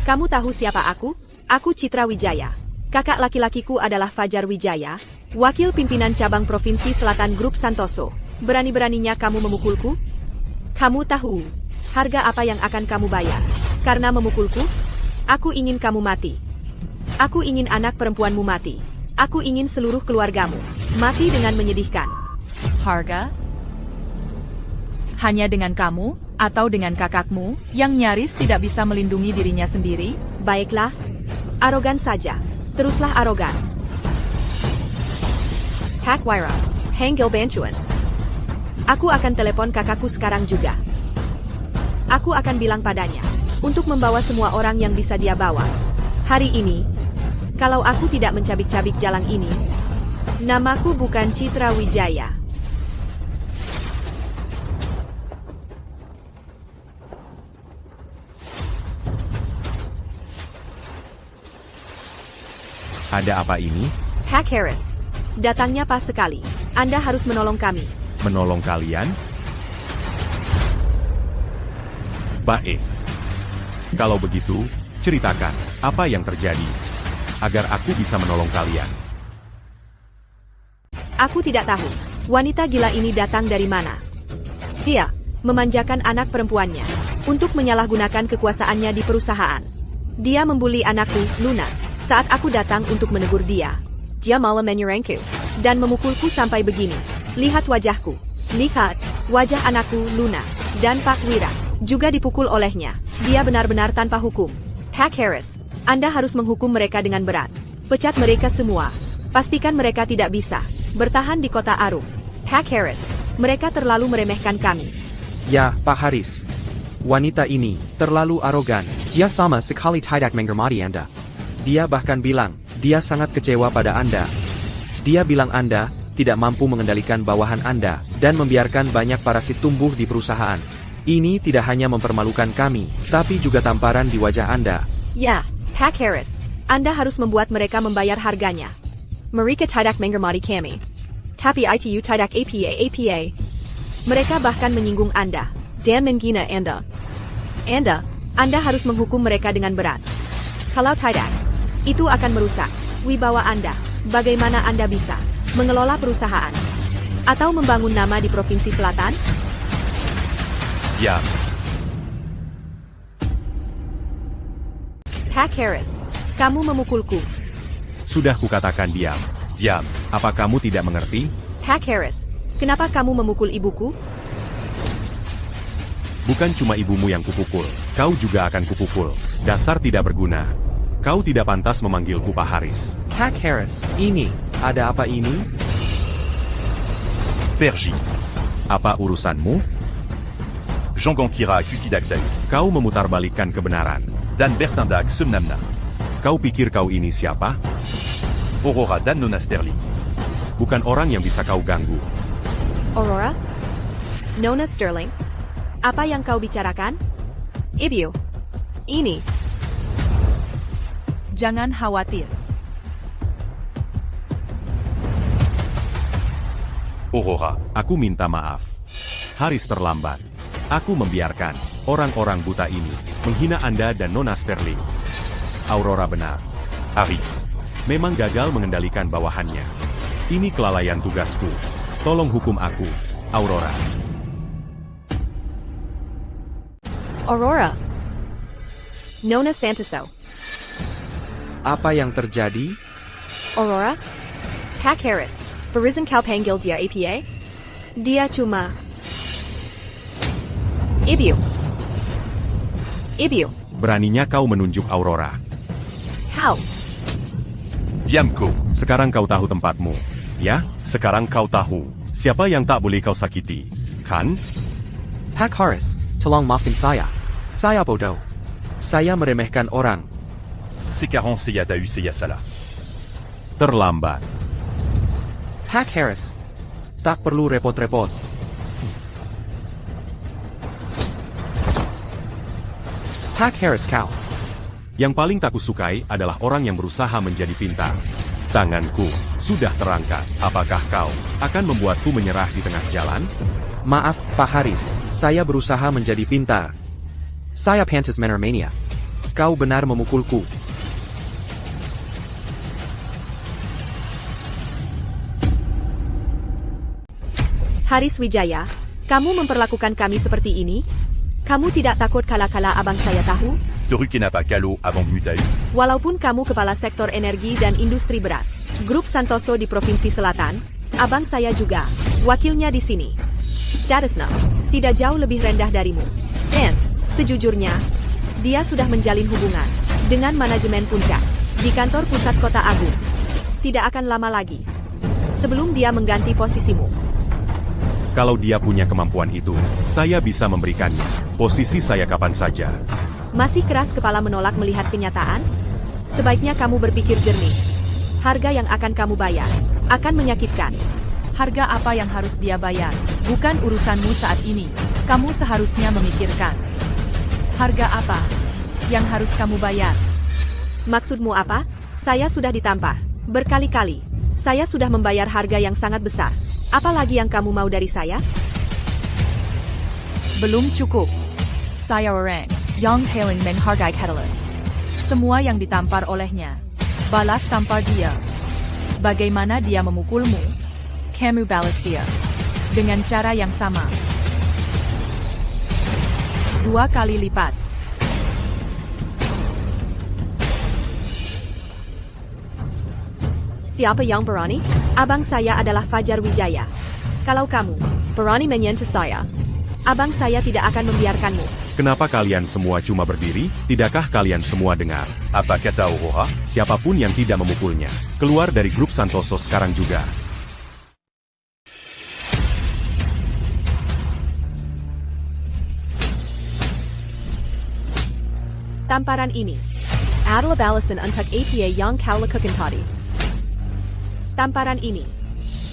Kamu tahu siapa aku? Aku Citra Wijaya. Kakak laki-lakiku adalah Fajar Wijaya, wakil pimpinan cabang Provinsi Selatan Grup Santoso. Berani-beraninya kamu memukulku? Kamu tahu harga apa yang akan kamu bayar karena memukulku? Aku ingin kamu mati. Aku ingin anak perempuanmu mati. Aku ingin seluruh keluargamu mati dengan menyedihkan.
Harga? Hanya dengan kamu, atau dengan kakakmu, yang nyaris tidak bisa melindungi dirinya sendiri?
Baiklah, arogan saja. Teruslah arogan. Pakwaira, Hanggil Bantuan. Aku akan telepon kakakku sekarang juga. Aku akan bilang padanya untuk membawa semua orang yang bisa dia bawa. Hari ini, kalau aku tidak mencabik-cabik Jalang ini, namaku bukan Citra Wijaya.
Ada apa ini?
Pak Haris, datangnya pas sekali. Anda harus menolong kami.
Menolong kalian? Baik. Kalau begitu, ceritakan apa yang terjadi, agar aku bisa menolong kalian.
Aku tidak tahu. Wanita gila ini datang dari mana. Dia memanjakan anak perempuannya untuk menyalahgunakan kekuasaannya di perusahaan. Dia membuli anakku, Luna, saat aku datang untuk menegur dia. Dia malah menyerangku. dan memukulku sampai begini. Lihat wajahku. Lihat, wajah anakku, Luna, dan Pak Wira, juga dipukul olehnya. Dia benar-benar tanpa hukum. Pak Harris, Anda harus menghukum mereka dengan berat. Pecat mereka semua. Pastikan mereka tidak bisa bertahan di kota Arum. Pak Harris, mereka terlalu meremehkan kami.
Ya, Pak Haris. Wanita ini terlalu arogan. Dia sama sekali tidak menghormati Anda. Dia bahkan bilang, dia sangat kecewa pada Anda. Dia bilang Anda tidak mampu mengendalikan bawahan Anda, dan membiarkan banyak parasit tumbuh di perusahaan. Ini tidak hanya mempermalukan kami, tapi juga tamparan di wajah Anda.
Ya, Pak Harris, Anda harus membuat mereka membayar harganya. Mereka tidak menghormati kami. Tapi itu tidak apa. Mereka bahkan menyinggung Anda, dan menghina Anda. Anda harus menghukum mereka dengan berat. Kalau tidak, itu akan merusak wibawa Anda. Bagaimana Anda bisa mengelola perusahaan atau membangun nama di Provinsi Selatan?
Diam.
Pak Harris, kamu memukulku.
Sudah kukatakan diam.
Diam.
Apa kamu tidak mengerti?
Pak Harris, kenapa kamu memukul ibuku?
Bukan cuma ibumu yang kupukul, kau juga akan kupukul. Dasar tidak berguna. Kau tidak pantas memanggilku Pak Haris.
Pak Harris, ini, ada apa ini?
Perji.
Apa urusanmu?
Jongon Kira Kutidagdag.
Kau memutarbalikkan kebenaran.
Dan Bertindag Semnamna.
Kau pikir kau ini siapa?
Aurora dan Nona Sterling.
Bukan orang yang bisa kau ganggu.
Aurora? Nona Sterling? Apa yang kau bicarakan? Ibu. Ini.
Jangan khawatir.
Aurora.
Aku minta maaf. Haris terlambat. Aku membiarkan orang-orang buta ini menghina Anda dan Nona Sterling. Aurora benar.
Haris.
Memang gagal mengendalikan bawahannya. Ini kelalaian tugasku. Tolong hukum aku, Aurora.
Aurora. Nona Santoso.
Apa yang terjadi?
Aurora? Pak Harris, Verizon kau panggil dia apa? Dia cuma... Ibu.
Beraninya kau menunjuk Aurora.
Kau.
Diamku.
Sekarang kau tahu tempatmu. Ya, sekarang kau tahu. Siapa yang tak boleh kau sakiti. Kan?
Pak Haris, tolong maafin saya. Saya bodoh. Saya meremehkan orang.
Sekarang saya tahu saya salah.
Terlambat.
Pak Haris, tak perlu repot-repot. Pak Haris kau.
Yang paling tak kusukai adalah orang yang berusaha menjadi pintar. Tanganku sudah terangkat. Apakah kau akan membuatku menyerah di tengah jalan?
Maaf, Pak Haris. Saya berusaha menjadi pintar. Saya pantas menermania. Kau benar memukulku.
Haris Wijaya, kamu memperlakukan kami seperti ini? Kamu tidak takut kala-kala abang saya tahu?
Toru Kenapa Kalo avant Mutau.
Walaupun kamu kepala sektor energi dan industri berat, grup Santoso di Provinsi Selatan, abang saya juga, wakilnya di sini. Statusnya, tidak jauh lebih rendah darimu. Dan, sejujurnya, dia sudah menjalin hubungan dengan manajemen puncak di kantor pusat kota Agung. Tidak akan lama lagi, sebelum dia mengganti posisimu.
Kalau dia punya kemampuan itu, saya bisa memberikannya. Posisi saya kapan saja.
Masih keras kepala menolak melihat kenyataan? Sebaiknya kamu berpikir jernih. Harga yang akan kamu bayar akan menyakitkan.
Harga apa yang harus dia bayar? Bukan urusanmu saat ini. Kamu seharusnya memikirkan. Harga apa yang harus kamu bayar?
Maksudmu apa? Saya sudah ditampar berkali-kali. Saya sudah membayar harga yang sangat besar. Apalagi yang kamu mau dari saya?
Belum cukup. Saya orang yang paling menghargai Catalan. Semua yang ditampar olehnya. Balas tampar dia. Bagaimana dia memukulmu? Kamu balas dia. Dengan cara yang sama. 2 kali lipat.
Siapa yang berani? Abang saya adalah Fajar Wijaya. Kalau kamu berani menyentuh saya, abang saya tidak akan membiarkanmu.
Kenapa kalian semua cuma berdiri? Tidakkah kalian semua dengar?
Apa kata Aurora?
Siapapun yang tidak memukulnya, keluar dari grup Santoso sekarang juga.
Tamparan ini adalah balasan untuk apa yang kau lakukan tadi. Tamparan ini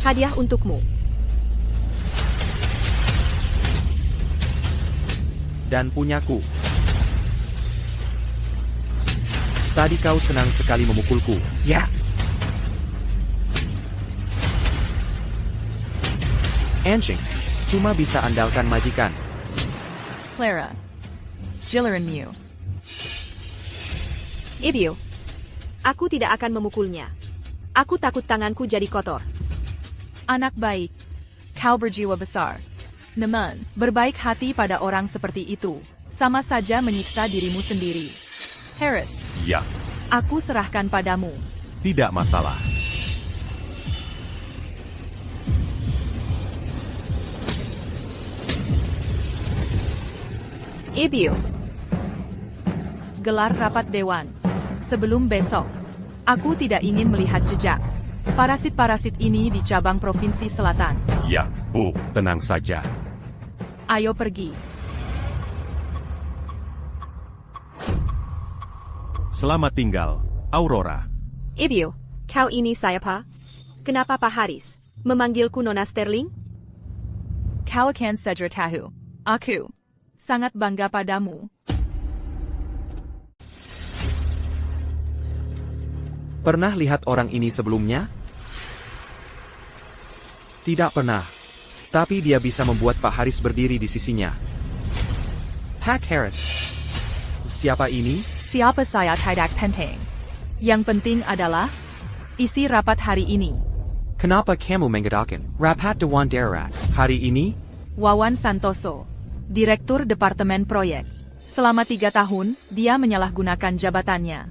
hadiah untukmu.
Dan punyaku. Tadi kau senang sekali memukulku, ya? Anjing, cuma bisa andalkan majikan.
Clara. Jilleran Mew.
Ibio, aku tidak akan memukulnya. Aku takut tanganku jadi kotor.
Anak baik. Kau berjiwa besar. Namun, berbaik hati pada orang seperti itu, sama saja menyiksa dirimu sendiri. Harris,
Ya,
aku serahkan padamu.
tidak masalah.
Ibio,
Gelar rapat dewan. Sebelum besok, aku tidak ingin melihat jejak parasit-parasit ini di cabang provinsi selatan.
Ya, Bu, tenang saja.
Ayo pergi.
Selamat tinggal, Aurora.
Ibio, kau ini siapa? Kenapa Pak Haris memanggilku Nona Sterling?
Kau akan segera tahu. Aku sangat bangga padamu.
Pernah lihat orang ini sebelumnya? Tidak pernah. Tapi dia bisa membuat Pak Haris berdiri di sisinya. Pak Harris. Siapa ini?
Siapa saya tidak penting. Yang penting adalah isi rapat hari ini.
Kenapa kamu mengadakan rapat Dewan Darurat hari ini?
Wawan Santoso, Direktur Departemen Proyek. Selama 3 tahun, dia menyalahgunakan jabatannya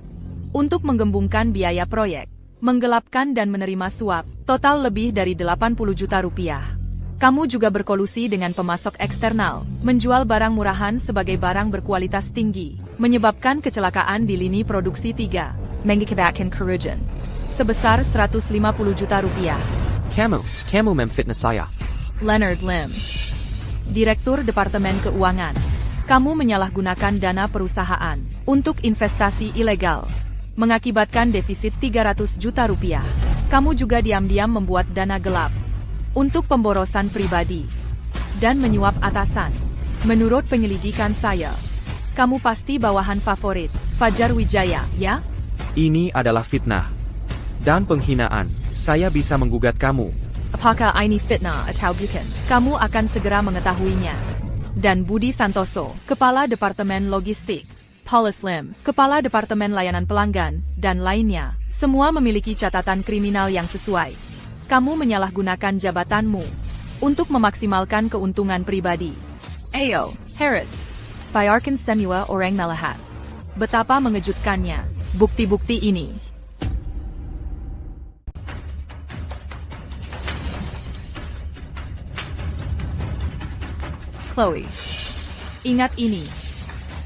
untuk menggembungkan biaya proyek, menggelapkan dan menerima suap, total lebih dari 80 juta rupiah. Kamu juga berkolusi dengan pemasok eksternal, menjual barang murahan sebagai barang berkualitas tinggi, menyebabkan kecelakaan di lini produksi 3, mengakibatkan kerugian sebesar 150 juta rupiah.
Kamu memfitnah saya.
Leonard Lim, Direktur Departemen Keuangan. Kamu menyalahgunakan dana perusahaan untuk investasi ilegal, mengakibatkan defisit 300 juta rupiah. Kamu juga diam-diam membuat dana gelap untuk pemborosan pribadi dan menyuap atasan. Menurut penyelidikan saya, kamu pasti bawahan favorit Fajar Wijaya, ya?
Ini adalah fitnah dan penghinaan. Saya bisa menggugat kamu.
Apakah ini fitnah atau bukan? Kamu akan segera mengetahuinya. Dan Budi Santoso, Kepala Departemen Logistik, Paulus Lim, Kepala Departemen Layanan Pelanggan, dan lainnya, semua memiliki catatan kriminal yang sesuai. Kamu menyalahgunakan jabatanmu untuk memaksimalkan keuntungan pribadi. Ayo, Harris, bayarkan semua orang melihat betapa mengejutkannya bukti-bukti ini. Chloe, ingat ini.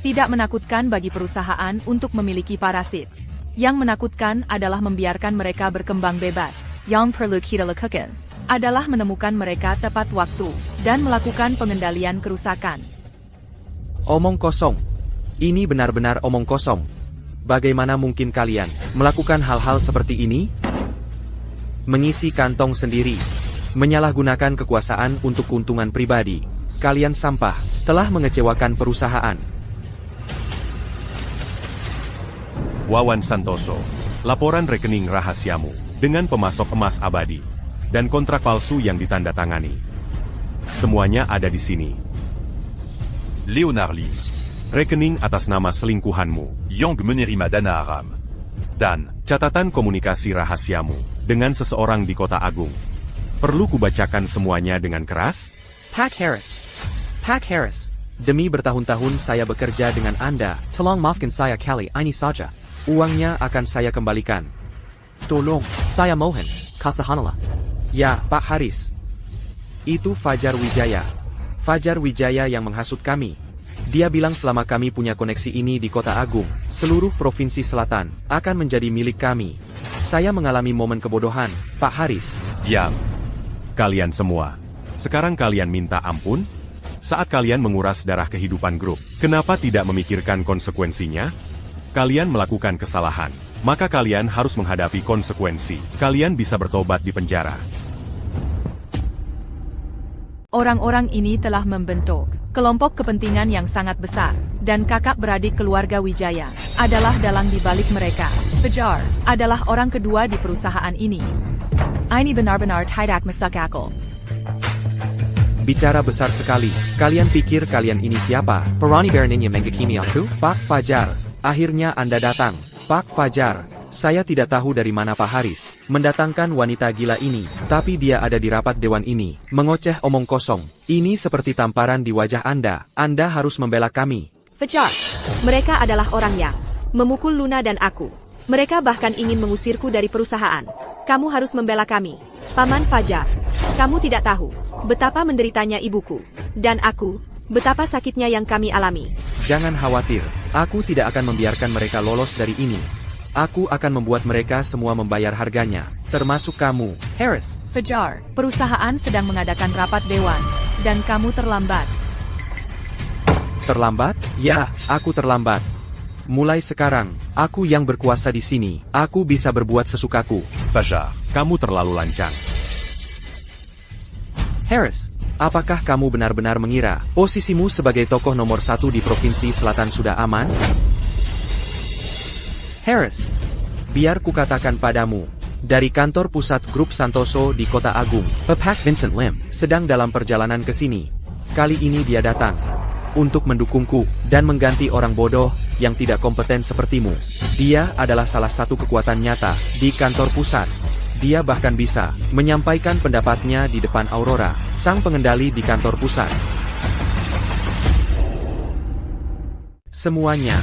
Tidak menakutkan bagi perusahaan untuk memiliki parasit. Yang menakutkan adalah membiarkan mereka berkembang bebas. Yang perlu kita lakukan adalah menemukan mereka tepat waktu dan melakukan pengendalian kerusakan.
Omong kosong. Ini benar-benar omong kosong. Bagaimana mungkin kalian melakukan hal-hal seperti ini? Mengisi kantong sendiri. Menyalahgunakan kekuasaan untuk keuntungan pribadi. Kalian sampah, telah mengecewakan perusahaan.
Wawan Santoso, laporan rekening rahasiamu dengan pemasok emas abadi dan kontrak palsu yang ditandatangani. Semuanya ada di sini.
Leonard Lim.
Rekening atas nama selingkuhanmu,
Yang menerima dana haram.
dan catatan komunikasi rahasiamu dengan seseorang di Kota Agung. Perlu kubacakan semuanya dengan keras?
Pak Harris. Demi bertahun-tahun saya bekerja dengan Anda, tolong maafkan saya kali ini saja. Uangnya akan saya kembalikan. Tolong, saya mohon, kasahanlah. Ya, Pak Haris. Itu Fajar Wijaya. Fajar Wijaya yang menghasut kami. Dia bilang selama kami punya koneksi ini di Kota Agung, seluruh Provinsi Selatan akan menjadi milik kami. Saya mengalami momen kebodohan, Pak Haris.
Diam. Kalian semua. Sekarang kalian minta ampun? Saat kalian menguras darah kehidupan grup, kenapa tidak memikirkan konsekuensinya? Kalian melakukan kesalahan, maka kalian harus menghadapi konsekuensi. Kalian bisa bertobat di penjara.
Orang-orang ini telah membentuk kelompok kepentingan yang sangat besar, dan kakak beradik keluarga Wijaya adalah dalang di balik mereka. Fajar adalah orang kedua di perusahaan ini. Ini benar-benar tidak masuk akal.
Bicara besar sekali. Kalian pikir kalian ini siapa? Perani beraninya menghakimi aku? Pak Fajar, akhirnya Anda datang. Pak Fajar, saya tidak tahu dari mana Pak Haris mendatangkan wanita gila ini, tapi dia ada di rapat dewan ini, mengoceh omong kosong. Ini seperti tamparan di wajah Anda. Anda harus membela kami.
Fajar, mereka adalah orang yang memukul Luna dan aku. Mereka bahkan ingin mengusirku dari perusahaan. Kamu harus membela kami. Paman Fajar, kamu tidak tahu betapa menderitanya ibuku dan aku, betapa sakitnya yang kami alami.
Jangan khawatir, aku tidak akan membiarkan mereka lolos dari ini. Aku akan membuat mereka semua membayar harganya, termasuk kamu, Harris.
Fajar, perusahaan sedang mengadakan rapat dewan, dan kamu terlambat.
Terlambat? Ya, aku terlambat. Mulai sekarang, aku yang berkuasa di sini. Aku bisa berbuat sesukaku.
Fajar, kamu terlalu lancang.
Harris, apakah kamu benar-benar mengira posisimu sebagai tokoh nomor 1 di Provinsi Selatan sudah aman? Harris, biar kukatakan padamu, dari kantor pusat Grup Santoso di Kota Agung, Pak Vincent Lim sedang dalam perjalanan ke sini. Kali ini dia datang untuk mendukungku dan mengganti orang bodoh yang tidak kompeten sepertimu. Dia adalah salah satu kekuatan nyata di kantor pusat. Dia bahkan bisa menyampaikan pendapatnya di depan Aurora, sang pengendali di kantor pusat. Semuanya.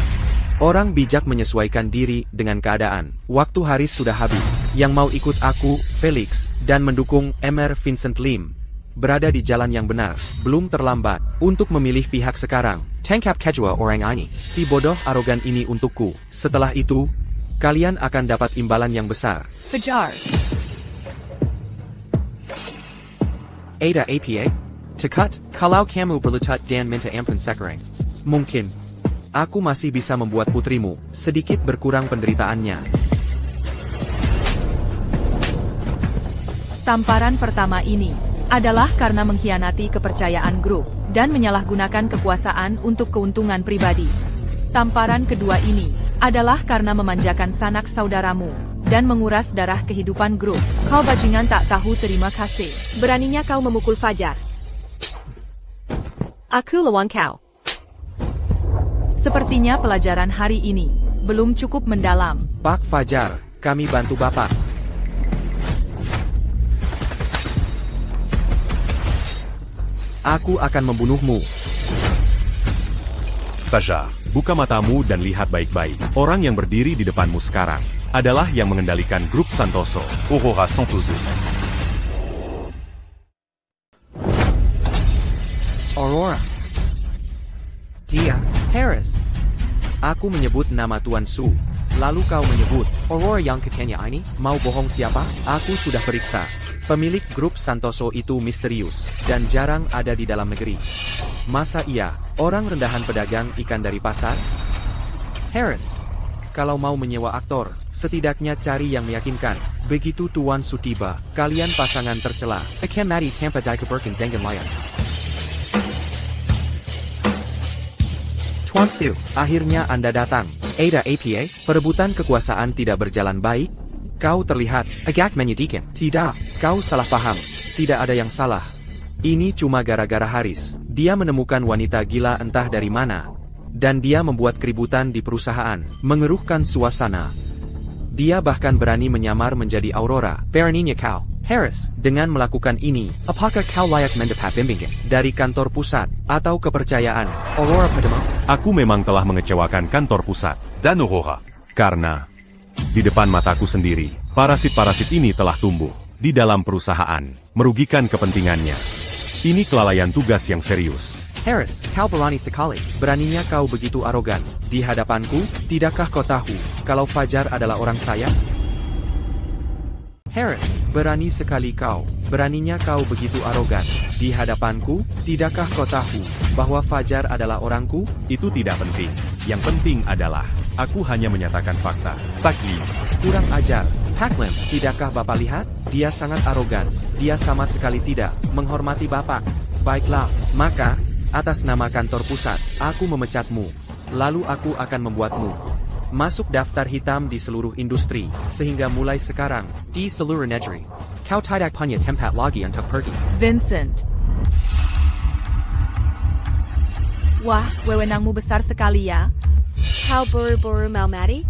Orang bijak menyesuaikan diri dengan keadaan. Waktu Haris sudah habis. Yang mau ikut aku, Felix, dan mendukung Emer Vincent Lim, berada di jalan yang benar. Belum terlambat untuk memilih pihak sekarang. Tangkap kedua orang ini. Si bodoh arogan ini untukku. Setelah itu, kalian akan dapat imbalan yang besar.
Fajar.
Ada APA? Tekut, kalau kamu berlutut dan minta ampun sekarang. Mungkin aku masih bisa membuat putrimu sedikit berkurang penderitaannya.
Tamparan pertama ini adalah karena mengkhianati kepercayaan grup dan menyalahgunakan kekuasaan untuk keuntungan pribadi. Tamparan kedua ini adalah karena memanjakan sanak saudaramu dan menguras darah kehidupan grup. Kau bajingan tak tahu terima kasih.
Beraninya kau memukul Fajar. Aku lawan kau.
Sepertinya pelajaran hari ini belum cukup mendalam.
Pak Fajar, kami bantu Bapak. Aku akan membunuhmu.
Fajar, buka matamu dan lihat baik-baik. Orang yang berdiri di depanmu sekarang adalah yang mengendalikan Grup Santoso.
Aurora Santoso.
Aurora. Dia, Harris. Aku menyebut nama Tuan Su. Lalu kau menyebut Aurora yang katanya ini. Mau bohong siapa? Aku sudah periksa. Pemilik Grup Santoso itu misterius dan jarang ada di dalam negeri. Masa iya, orang rendahan pedagang ikan dari pasar? Harris, kalau mau menyewa aktor, setidaknya cari yang meyakinkan. Begitu Tuan Su tiba, kalian pasangan tercela. Akan mati tanpa dikeberkan dengan layak. Tuan Su, akhirnya Anda datang. Ada APA, perebutan kekuasaan tidak berjalan baik? Kau terlihat agak menyedihkan. Tidak, kau salah paham. Tidak ada yang salah. Ini cuma gara-gara Haris. Dia menemukan wanita gila entah dari mana. Dan dia membuat keributan di perusahaan, mengeruhkan suasana. Dia bahkan berani menyamar menjadi Aurora. Beraninya kau, Harris, dengan melakukan ini. Apakah kau layak mendapat bimbingan dari kantor pusat atau kepercayaan Aurora padamu?
Aku memang telah mengecewakan kantor pusat
Dan Aurora.
karena Di depan mataku sendiri, parasit-parasit ini telah tumbuh di dalam perusahaan, merugikan kepentingannya. Ini kelalaian tugas yang serius.
Harris, kau berani sekali. Beraninya kau begitu arogan. Di hadapanku, tidakkah kau tahu kalau Fajar adalah orang saya? Harris, berani sekali kau. Beraninya kau begitu arogan. Di hadapanku, tidakkah kau tahu bahwa Fajar adalah orangku?
Itu tidak penting. Yang penting adalah, aku hanya menyatakan fakta. Fakli.
Kurang ajar. Haklem, tidakkah Bapak lihat? Dia sangat arogan. Dia sama sekali tidak menghormati Bapak. Baiklah, maka, atas nama kantor pusat, aku memecatmu. Lalu aku akan membuatmu masuk daftar hitam di seluruh industri, sehingga mulai sekarang, di seluruh negeri, kau tidak punya tempat lagi untuk pergi.
Vincent. Wah, wewenangmu besar sekali ya.
Kau buru-buru mau mati?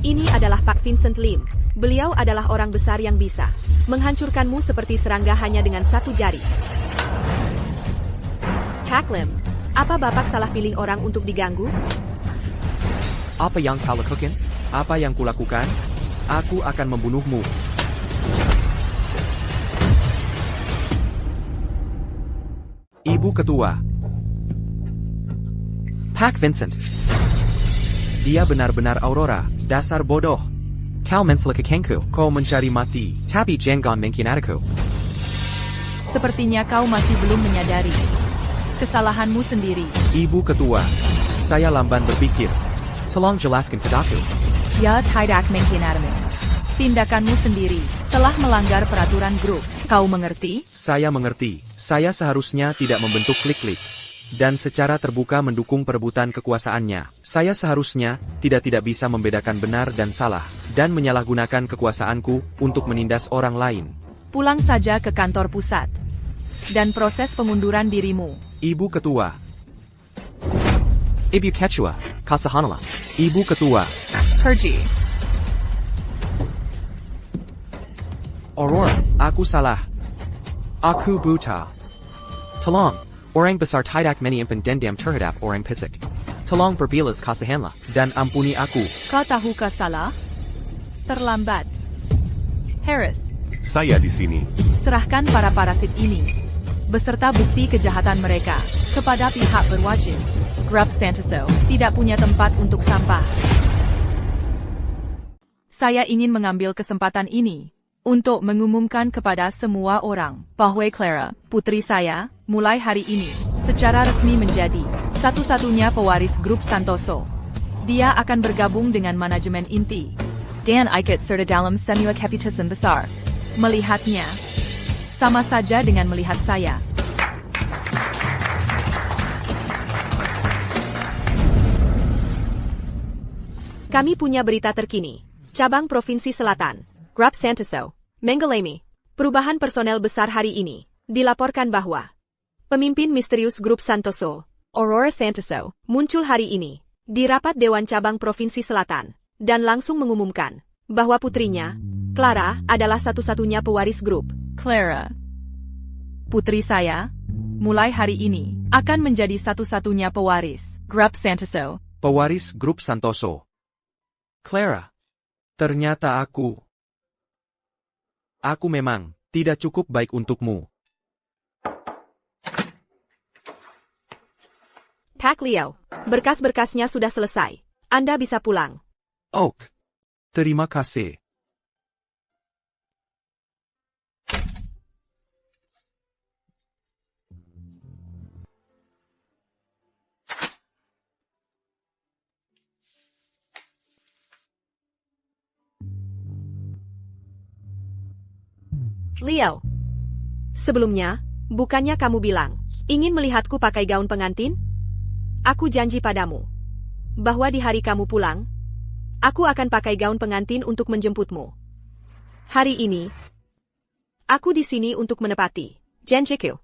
Ini adalah Pak Vincent Lim. Beliau adalah orang besar yang bisa menghancurkanmu seperti serangga hanya dengan satu jari. Kak Lim, apa Bapak salah pilih orang untuk diganggu?
Apa yang kau lakukan? Apa yang kulakukan? Aku akan membunuhmu. Ibu Ketua. Pak Vincent. Dia benar-benar Aurora, dasar bodoh. Kau mencelakakanku. Kau mencari mati, tapi jangan mengkhianatiku.
Sepertinya kau masih belum menyadari kesalahanmu sendiri.
Ibu Ketua. Saya lamban berpikir. Tolong jelaskan padaku.
Ya tidak mengkhianatimu. Tindakanmu sendiri telah melanggar peraturan grup. Kau mengerti?
Saya mengerti. Saya seharusnya tidak membentuk klik-klik dan secara terbuka mendukung perebutan kekuasaannya. Saya seharusnya tidak bisa membedakan benar dan salah, dan menyalahgunakan kekuasaanku untuk menindas orang lain.
Pulang saja ke kantor pusat. Dan proses pengunduran dirimu.
Ibu Ketua. Ibu Ketua, Kasahanala. Ibu Ketua.
Pergi.
Aurora, aku salah. Aku buta. Tolong, orang besar tidak menyimpan dendam terhadap orang pisik. Tolong berbilas kasihanlah, dan ampuni aku.
Kau tahukah salah? Terlambat. Harris,
Saya di sini.
serahkan para parasit ini, beserta bukti kejahatan mereka, kepada pihak berwajib. Grup Santoso tidak punya tempat untuk sampah. Saya ingin mengambil kesempatan ini untuk mengumumkan kepada semua orang bahwa Clara, putri saya, mulai hari ini, secara resmi menjadi satu-satunya pewaris grup Santoso. Dia akan bergabung dengan manajemen inti dan ikut serta dalam semua keputusan besar. Melihatnya sama saja dengan melihat saya.
Kami punya berita terkini. Cabang Provinsi Selatan, Grup Santoso, Menggelemi. Perubahan personel besar hari ini. Dilaporkan bahwa pemimpin misterius Grup Santoso, Aurora Santoso, muncul hari ini di rapat Dewan Cabang Provinsi Selatan dan langsung mengumumkan bahwa putrinya, Clara, adalah satu-satunya pewaris grup.
Clara, putri saya, mulai hari ini akan menjadi satu-satunya pewaris Grup Santoso.
Pewaris grup Santoso. Clara. Ternyata aku memang tidak cukup baik untukmu.
Pak Leo, berkas-berkasnya sudah selesai. Anda bisa pulang.
Oak. Terima kasih.
Leo. Sebelumnya, bukannya kamu bilang, ingin melihatku pakai gaun pengantin? Aku janji padamu, bahwa di hari kamu pulang, aku akan pakai gaun pengantin untuk menjemputmu. Hari ini, aku di sini untuk menepati janjiku.